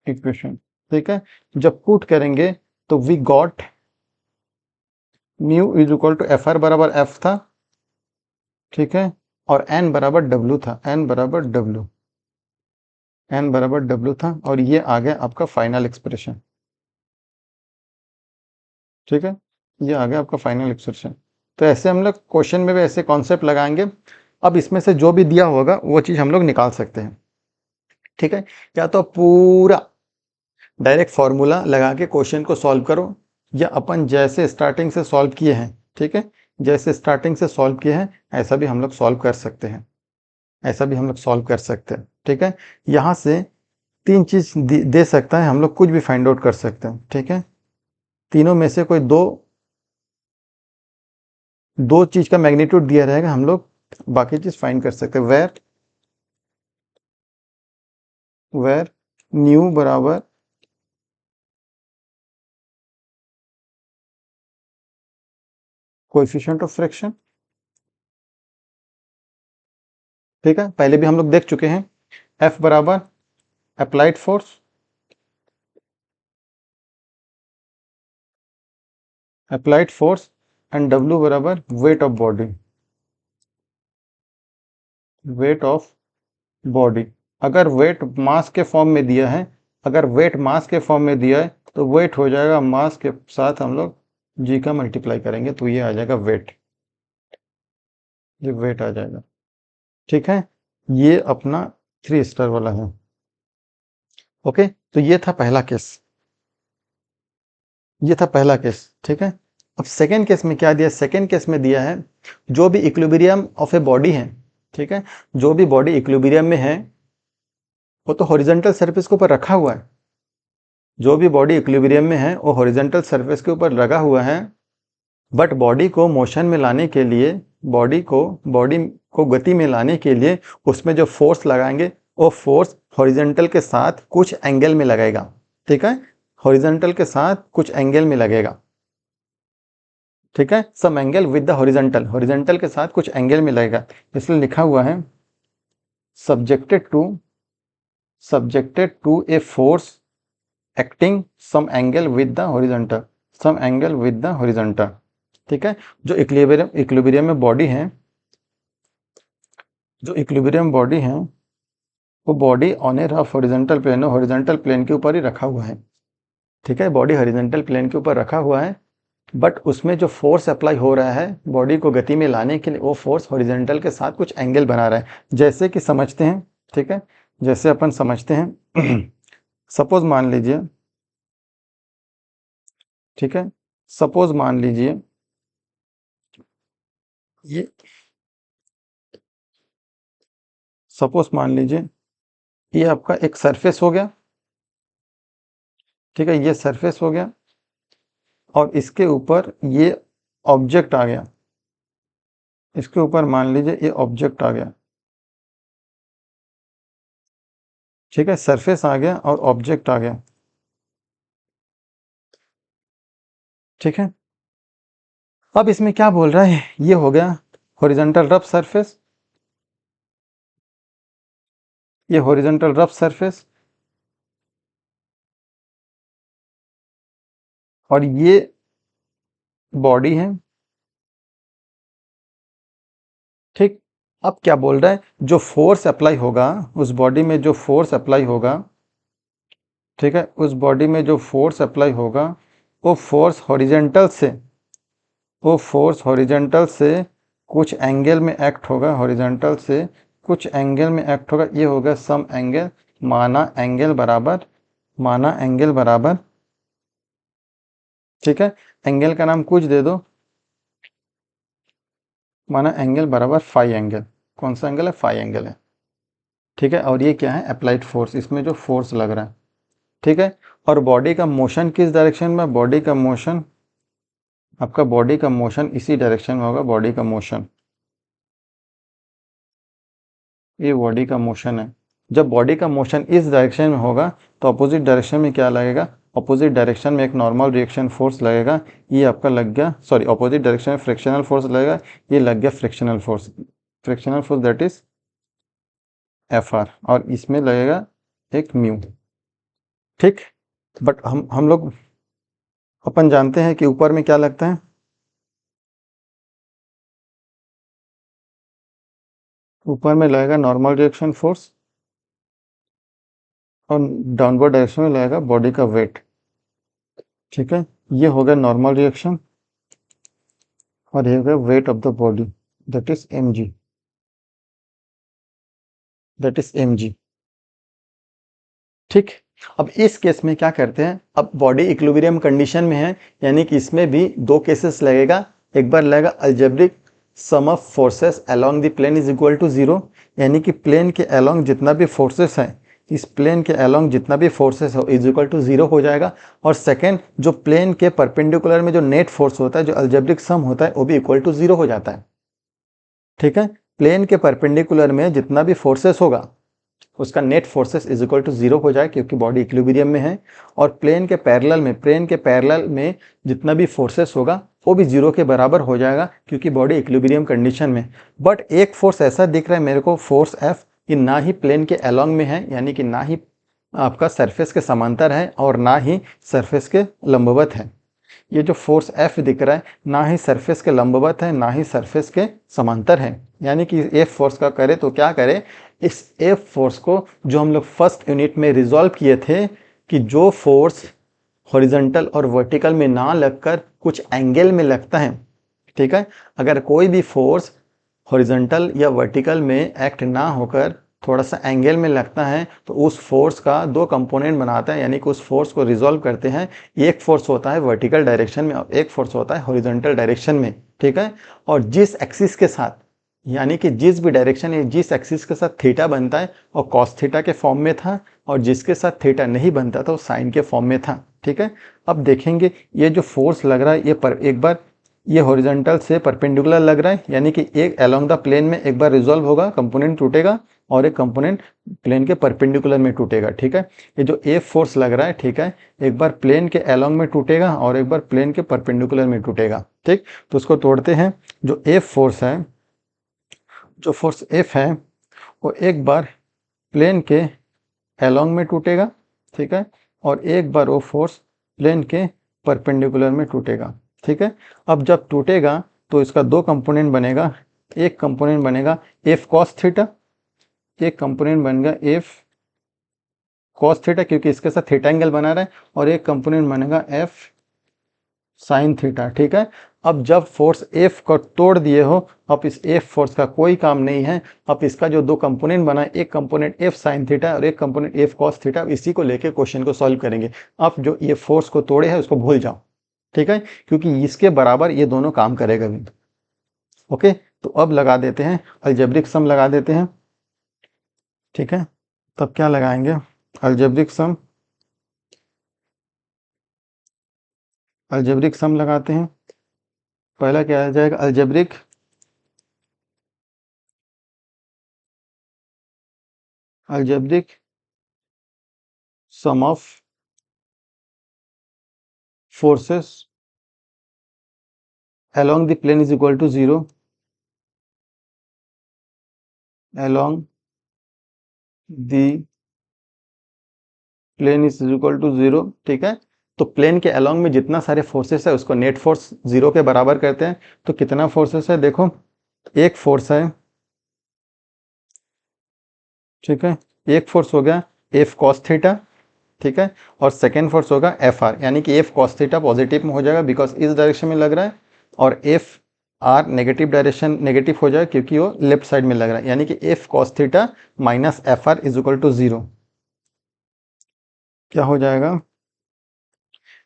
equation, ठीक है। जब पुट करेंगे तो we got mu is equal to F R बराबर एफ था, ठीक है, और एन बराबर डब्ल्यू था, एन बराबर डब्ल्यू, एन बराबर डब्ल्यू था, और ये आ गया आपका फाइनल एक्सप्रेशन, ठीक है, ये आ गया आपका फाइनल एक्सप्रेशन। तो ऐसे हम लोग क्वेश्चन में भी ऐसे कॉन्सेप्ट लगाएंगे। अब इसमें से जो भी दिया होगा वो चीज़ हम लोग निकाल सकते हैं, ठीक है। या तो पूरा डायरेक्ट फॉर्मूला लगा के क्वेश्चन को सॉल्व करो, या अपन जैसे स्टार्टिंग से सॉल्व किए हैं, ठीक है, जैसे स्टार्टिंग से सॉल्व किए हैं ऐसा भी हम लोग सॉल्व कर सकते हैं, ऐसा भी हम लोग सॉल्व कर सकते हैं, ठीक है। यहाँ से तीन चीज दे सकता है, हम लोग कुछ भी फाइंड आउट कर सकते हैं, ठीक है। तीनों में से कोई दो दो चीज का मैग्नीट्यूड दिया रहेगा, हम लोग बाकी चीज फाइंड कर सकते हैं। वेयर वेर न्यू बराबर कोएफिशिएंट ऑफ फ्रिक्शन। ठीक है, पहले भी हम लोग देख चुके हैं। F बराबर अप्लाइड फोर्स, एंड W बराबर wait of body, weight of body. अगर वेट मास के फॉर्म में दिया है, अगर वेट मास के फॉर्म में दिया है तो वेट हो जाएगा मास के साथ हम लोग जी का मल्टीप्लाई करेंगे तो ये आ जाएगा वेट, ये वेट आ जाएगा। ठीक है, ये अपना 3 स्टार वाला है। ओके, तो ये था पहला केस, ये था पहला केस। ठीक है, अब सेकेंड केस में क्या दिया? सेकेंड केस में दिया है जो भी इक्विलिब्रियम ऑफ ए बॉडी है, ठीक है, जो भी बॉडी इक्विलिब्रियम में है वो तो हॉरिजॉन्टल सरफेस के ऊपर रखा हुआ है, जो भी बॉडी इक्विलिब्रियम में है वो हॉरिजॉन्टल सरफेस के ऊपर लगा हुआ है, बट बॉडी को मोशन में लाने के लिए, बॉडी को गति में लाने के लिए उसमें जो फोर्स लगाएंगे वो फोर्स हॉरिजॉन्टल के साथ कुछ एंगल में लगेगा। ठीक है, हॉरिजॉन्टल के साथ कुछ एंगल में लगेगा। ठीक है, some angle with the horizontal, horizontal के साथ कुछ एंगल में लगेगा, इसलिए लिखा हुआ है subjected to a force acting some angle with the horizontal, some angle with the horizontal. ठीक है, जो इक्विलिब्रियम में बॉडी है, जो इक्विलिब्रियम बॉडी है वो body on a rough horizontal plane, horizontal plane के ऊपर ही रखा हुआ है। ठीक है, बॉडी हॉरिजॉन्टल प्लेन के ऊपर रखा हुआ है, बट उसमें जो फोर्स अप्लाई हो रहा है बॉडी को गति में लाने के लिए वो फोर्स हॉरिजॉन्टल के साथ कुछ एंगल बना रहा है। जैसे कि समझते हैं, ठीक है, जैसे अपन समझते हैं सपोज मान लीजिए, ठीक है, सपोज मान लीजिए ये, सपोज मान लीजिए ये आपका एक सरफेस हो गया। ठीक है, ये सरफेस हो गया और इसके ऊपर ये ऑब्जेक्ट आ गया, इसके ऊपर मान लीजिए ये ऑब्जेक्ट आ गया। ठीक है, सरफेस आ गया और ऑब्जेक्ट आ गया। ठीक है, अब इसमें क्या बोल रहा है, ये हो गया हॉरिजॉन्टल रफ सरफेस, ये हॉरिजॉन्टल रफ सरफेस, और ये बॉडी है। ठीक, अब क्या बोल रहा है, जो फोर्स अप्लाई होगा उस बॉडी में, जो फोर्स अप्लाई होगा, ठीक है, उस बॉडी में जो फोर्स अप्लाई होगा वो फोर्स हॉरिजॉन्टल से, वो फोर्स हॉरिजॉन्टल से कुछ एंगल में एक्ट होगा, हॉरिजॉन्टल से कुछ एंगल में एक्ट होगा, ये होगा सम एंगल, माना एंगल बराबर, माना एंगल बराबर, ठीक है, एंगल का नाम कुछ दे दो, माना एंगल बराबर फाई एंगल। कौन सा एंगल है? फाई एंगल है। ठीक है, और ये क्या है? अप्लाइड फोर्स, इसमें जो फोर्स लग रहा है। ठीक है, और बॉडी का मोशन किस डायरेक्शन में? बॉडी का मोशन, आपका बॉडी का मोशन इसी डायरेक्शन में होगा, बॉडी का मोशन, ये बॉडी का मोशन है। जब बॉडी का मोशन इस डायरेक्शन में होगा तो अपोजिट डायरेक्शन में क्या लगेगा? अपोजिट डायरेक्शन में एक नॉर्मल रिएक्शन फोर्स लगेगा, ये आपका लग गया, सॉरी, अपोजिट डायरेक्शन में फ्रिक्शनल फोर्स लगेगा, ये लग गया frictional force, frictional force that is Fr, और इसमें लगेगा एक म्यू। ठीक, बट हम लोग अपन जानते हैं कि ऊपर में क्या लगता है, ऊपर में लगेगा नॉर्मल रिएक्शन फोर्स और डाउनवर्ड डायरेक्शन में लगेगा बॉडी का वेट। ठीक है, ये हो गया नॉर्मल रिएक्शन और ये हो गया weight of the body, that is mg, that is mg। ठीक, अब इस केस में क्या करते हैं, अब बॉडी इक्विलिब्रियम कंडीशन में है, यानी कि इसमें भी दो केसेस लगेगा। एक बार लगेगा algebraic sum of forces along the plane is equal to 0, यानी कि प्लेन के अलोंग जितना भी फोर्सेस है, इस प्लेन के अलोंग जितना भी फोर्सेस हो इज इक्वल टू 0 हो जाएगा। और सेकेंड, जो प्लेन के परपेंडिकुलर में जो नेट फोर्स होता है, जो अलजेब्रिक सम होता है, वो भी इक्वल टू 0 हो जाता है। ठीक है, प्लेन के परपेंडिकुलर में जितना भी फोर्सेस होगा उसका net forces is equal to 0 हो जाए क्योंकि बॉडी इक्विलिब्रियम में है, और प्लेन के पैरेलल में जितना भी फोर्सेस होगा वो भी 0 के बराबर हो जाएगा क्योंकि बॉडी इक्विलिब्रियम कंडीशन में। बट एक फोर्स ऐसा दिख रहा है मेरे को, फोर्स F, कि ना ही प्लेन के अलोंग में है, यानी कि ना ही आपका सरफेस के समांतर है और ना ही सरफेस के लंबवत है। ये जो फोर्स F दिख रहा है ना ही सरफेस के लंबवत है ना ही सरफेस के समांतर है, यानी कि F फोर्स का करे तो क्या करे, इस F फोर्स को जो हम लोग फर्स्ट यूनिट में रिजॉल्व किए थे कि जो फोर्स हॉरिजॉन्टल और वर्टिकल में ना लगकर कुछ एंगल में लगता है, ठीक है, अगर कोई भी फोर्स हॉरिजॉन्टल या वर्टिकल में एक्ट ना होकर थोड़ा सा एंगल में लगता है तो उस फोर्स का दो कंपोनेंट बनाता है, यानी कि उस फोर्स को रिजॉल्व करते हैं। एक फोर्स होता है वर्टिकल डायरेक्शन में और एक फोर्स होता है हॉरिजॉन्टल डायरेक्शन में, ठीक है। और जिस एक्सिस के साथ, यानी कि जिस भी डायरेक्शन या जिस एक्सिस के साथ थीटा बनता है वो कॉस थीटा के फॉर्म में था, और जिसके साथ थीटा नहीं बनता था वो साइन के फॉर्म में था, ठीक है। अब देखेंगे ये जो फोर्स लग रहा है ये एक बार ये हॉरिजॉन्टल से परपेंडिकुलर लग रहा है, यानी कि एक अलोंग द प्लेन में एक बार रिजॉल्व होगा, कंपोनेंट टूटेगा, और एक कंपोनेंट प्लेन के परपेंडिकुलर में टूटेगा, ठीक है। ये जो F फोर्स लग रहा है, ठीक है, एक बार प्लेन के अलोंग में टूटेगा और एक बार प्लेन के परपेंडिकुलर में टूटेगा, ठीक। तो उसको तोड़ते हैं। जो F फोर्स है, जो फोर्स F है वो एक बार प्लेन के अलोंग में टूटेगा, ठीक है, और एक बार वो फोर्स प्लेन के परपेंडिकुलर में टूटेगा, ठीक है। अब जब टूटेगा तो इसका दो कंपोनेंट बनेगा, एक कंपोनेंट बनेगा F cos थीटा, एक कंपोनेंट बनेगा F cos थीटा क्योंकि इसके साथ थीटा एंगल बना रहा है, और एक कंपोनेंट बनेगा F साइन थीटा, ठीक है। अब जब फोर्स F को तोड़ दिए हो, अब इस F फोर्स का कोई काम नहीं है। अब इसका जो दो कंपोनेंट बना है, एक कंपोनेंट F साइन थीटा और एक कंपोनेंट F cos थीटा, इसी को लेके क्वेश्चन को सॉल्व करेंगे। अब जो ये फोर्स को तोड़े है उसको भूल जाओ, ठीक है, क्योंकि इसके बराबर ये दोनों काम करेगा भी। ओके, तो अब लगा देते हैं अलजेब्रिक सम लगा देते हैं, ठीक है। तब क्या लगाएंगे, अलजेब्रिक सम, अलजेब्रिक सम लगाते हैं। पहला क्या आ जाएगा, algebraic sum of forces along the plane is equal to 0, along the plane is equal to 0, ठीक है। तो प्लेन के अलोंग में जितना सारे फोर्सेस है उसको नेट फोर्स 0 के बराबर करते हैं। तो कितना फोर्सेस है, देखो, एक फोर्स है, ठीक है, एक फोर्स हो गया F cos थीटा, ठीक है, और सेकेंड फोर्स होगा FR, यानी कि F cos थीटा पॉजिटिव में हो जाएगा बिकॉज इस डायरेक्शन में लग रहा है, और FR नेगेटिव डायरेक्शन नेगेटिव हो जाएगा क्योंकि वो लेफ्ट साइड में लग रहा है, यानी कि F cos theta minus FR is equal to 0। क्या हो जाएगा,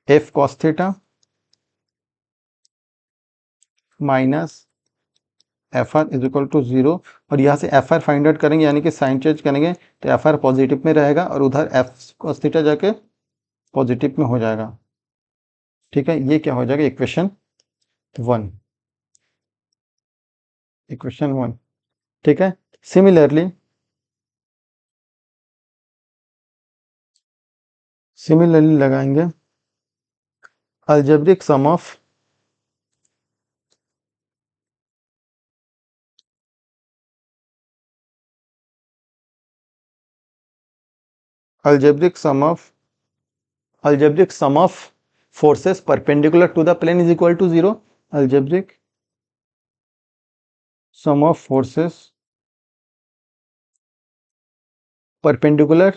F cos theta minus FR is equal to 0, और यहाँ से FR फाइंड आउट करेंगे, यानी कि साइन चेंज करेंगे तो FR पॉजिटिव में रहेगा और उधर F cos थीटा जाके पॉजिटिव में हो जाएगा, ठीक है। ये क्या हो जाएगा, इक्वेशन 1, इक्वेशन 1, ठीक है। सिमिलरली लगाएंगे algebraic sum of algebraic sum of forces perpendicular to the plane is equal to 0, algebraic sum of forces perpendicular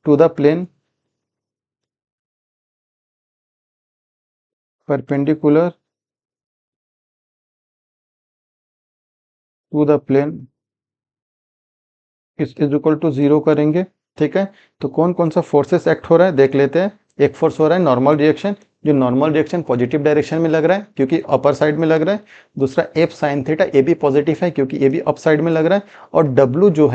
to the plane, perpendicular to the plane is equal to 0 करेंगे, ठीक है। तो कौन कौन सा फोर्सेस एक्ट हो रहा है देख लेते हैं। एक फोर्स हो रहा है नॉर्मल रिएक्शन, जो नॉर्मल रिएक्शन पॉजिटिव डायरेक्शन में लग रहा है क्योंकि अपर साइड में लग रहा है। दूसरा F साइन थीटा, ये भी पॉजिटिव है क्योंकि ये भी अप साइड में लग रहा है। और W जो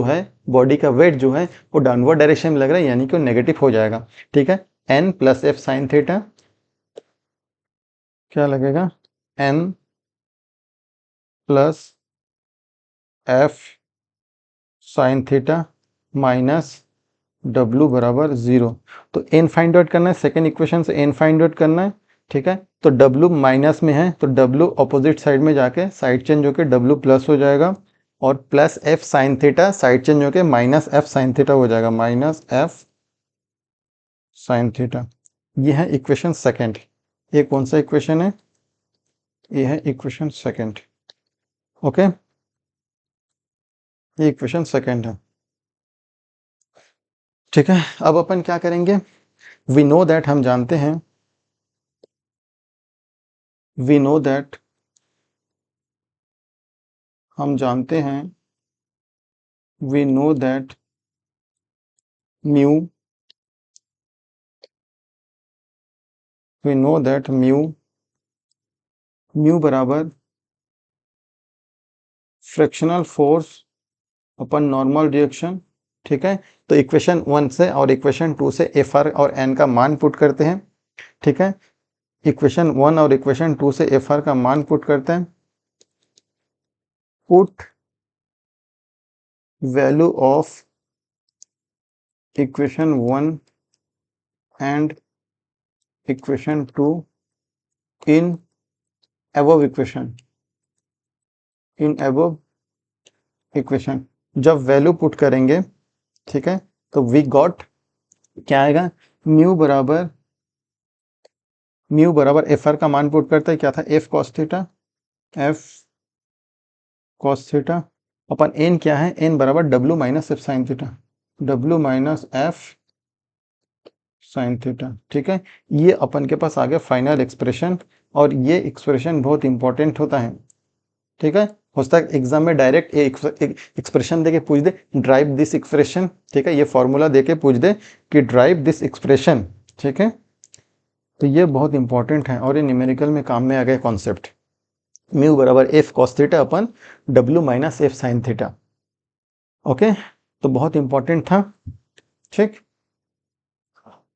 है बॉडी का वेट जो है वो डाउनवर्ड डायरेक्शन में लग रहा है, यानी कि वो नेगेटिव हो जाएगा, ठीक है। N plus F sine theta क्या लगेगा, N plus F sine theta minus W बराबर 0। तो n फाइंड आउट करना है, सेकेंड इक्वेशन से n फाइंड आउट करना है, ठीक है। तो W माइनस में है तो W अपोजिट साइड में जाके साइड चेंज होके W प्लस हो जाएगा, और plus f sine theta side change होके माइनस f साइन थीटा हो जाएगा, माइनस f साइन थीटा। ये है इक्वेशन सेकेंड। ये कौन सा इक्वेशन है? ये है इक्वेशन सेकेंड। ओके, ये इक्वेशन सेकेंड है, ठीक है। अब अपन क्या करेंगे? वी नो दैट, हम जानते हैं, वी नो दैट, हम जानते हैं, we know that mu, we know that mu बराबर fractional force upon normal reaction, ठीक है। तो इक्वेशन 1 से और इक्वेशन 2 से एफ आर और एन का मान पुट करते हैं, ठीक है। इक्वेशन 1 और इक्वेशन 2 से एफ आर का मान पुट करते हैं। Put value of equation 1 and equation 2 in above equation, in above equation. जब वैल्यू पुट करेंगे, ठीक है, तो वी गॉट क्या आएगा? म्यू बराबर एफ आर का मान पुट करते हैं, क्या था? F cos theta, F cos theta अपन एन क्या है? एन बराबर W minus F sine theta, W minus F sine theta, ठीक है। ये अपन के पास आ गया फाइनल एक्सप्रेशन, और ये एक्सप्रेशन बहुत इंपॉर्टेंट होता है, ठीक है। हो सकता है एग्जाम में डायरेक्ट एक्सप्रेशन देके पूछ दे, ड्राइव दिस एक्सप्रेशन, ठीक है। ये फॉर्मूला देके पूछ दे कि ड्राइव दिस एक्सप्रेशन, ठीक है। तो ये बहुत इंपॉर्टेंट है और ये न्यूमेरिकल में काम में आ गया कॉन्सेप्ट। म्यू बराबर एफ कॉस थीटा अपन W minus F sine theta, okay. तो बहुत इंपॉर्टेंट था, ठीक।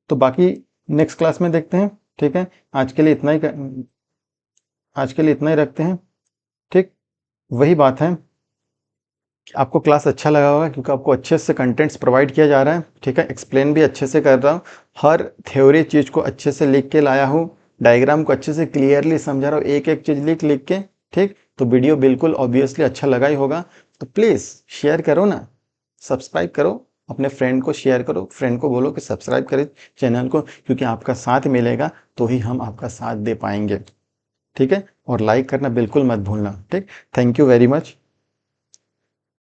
तो बाकी नेक्स्ट क्लास में देखते हैं, ठीक है। आज के लिए इतना ही रखते हैं, ठीक। वही बात है, आपको क्लास अच्छा लगा होगा क्योंकि आपको अच्छे से कंटेंट्स प्रोवाइड किया जा रहा है, ठीक है। एक्सप्लेन भी अच्छे से कर रहा हूँ, हर थ्योरी चीज़ को अच्छे से लिख के लाया हूँ, डायग्राम को अच्छे से क्लियरली समझा रहा हूँ, एक एक चीज़ लिख के, ठीक। तो वीडियो बिल्कुल ऑब्वियसली अच्छा लगा ही होगा, तो प्लीज़ शेयर करो ना, सब्सक्राइब करो, अपने फ्रेंड को शेयर करो, फ्रेंड को बोलो कि सब्सक्राइब करे चैनल को, क्योंकि आपका साथ मिलेगा तो ही हम आपका साथ दे पाएंगे, ठीक है। और लाइक करना बिल्कुल मत भूलना, ठीक। Thank you very much.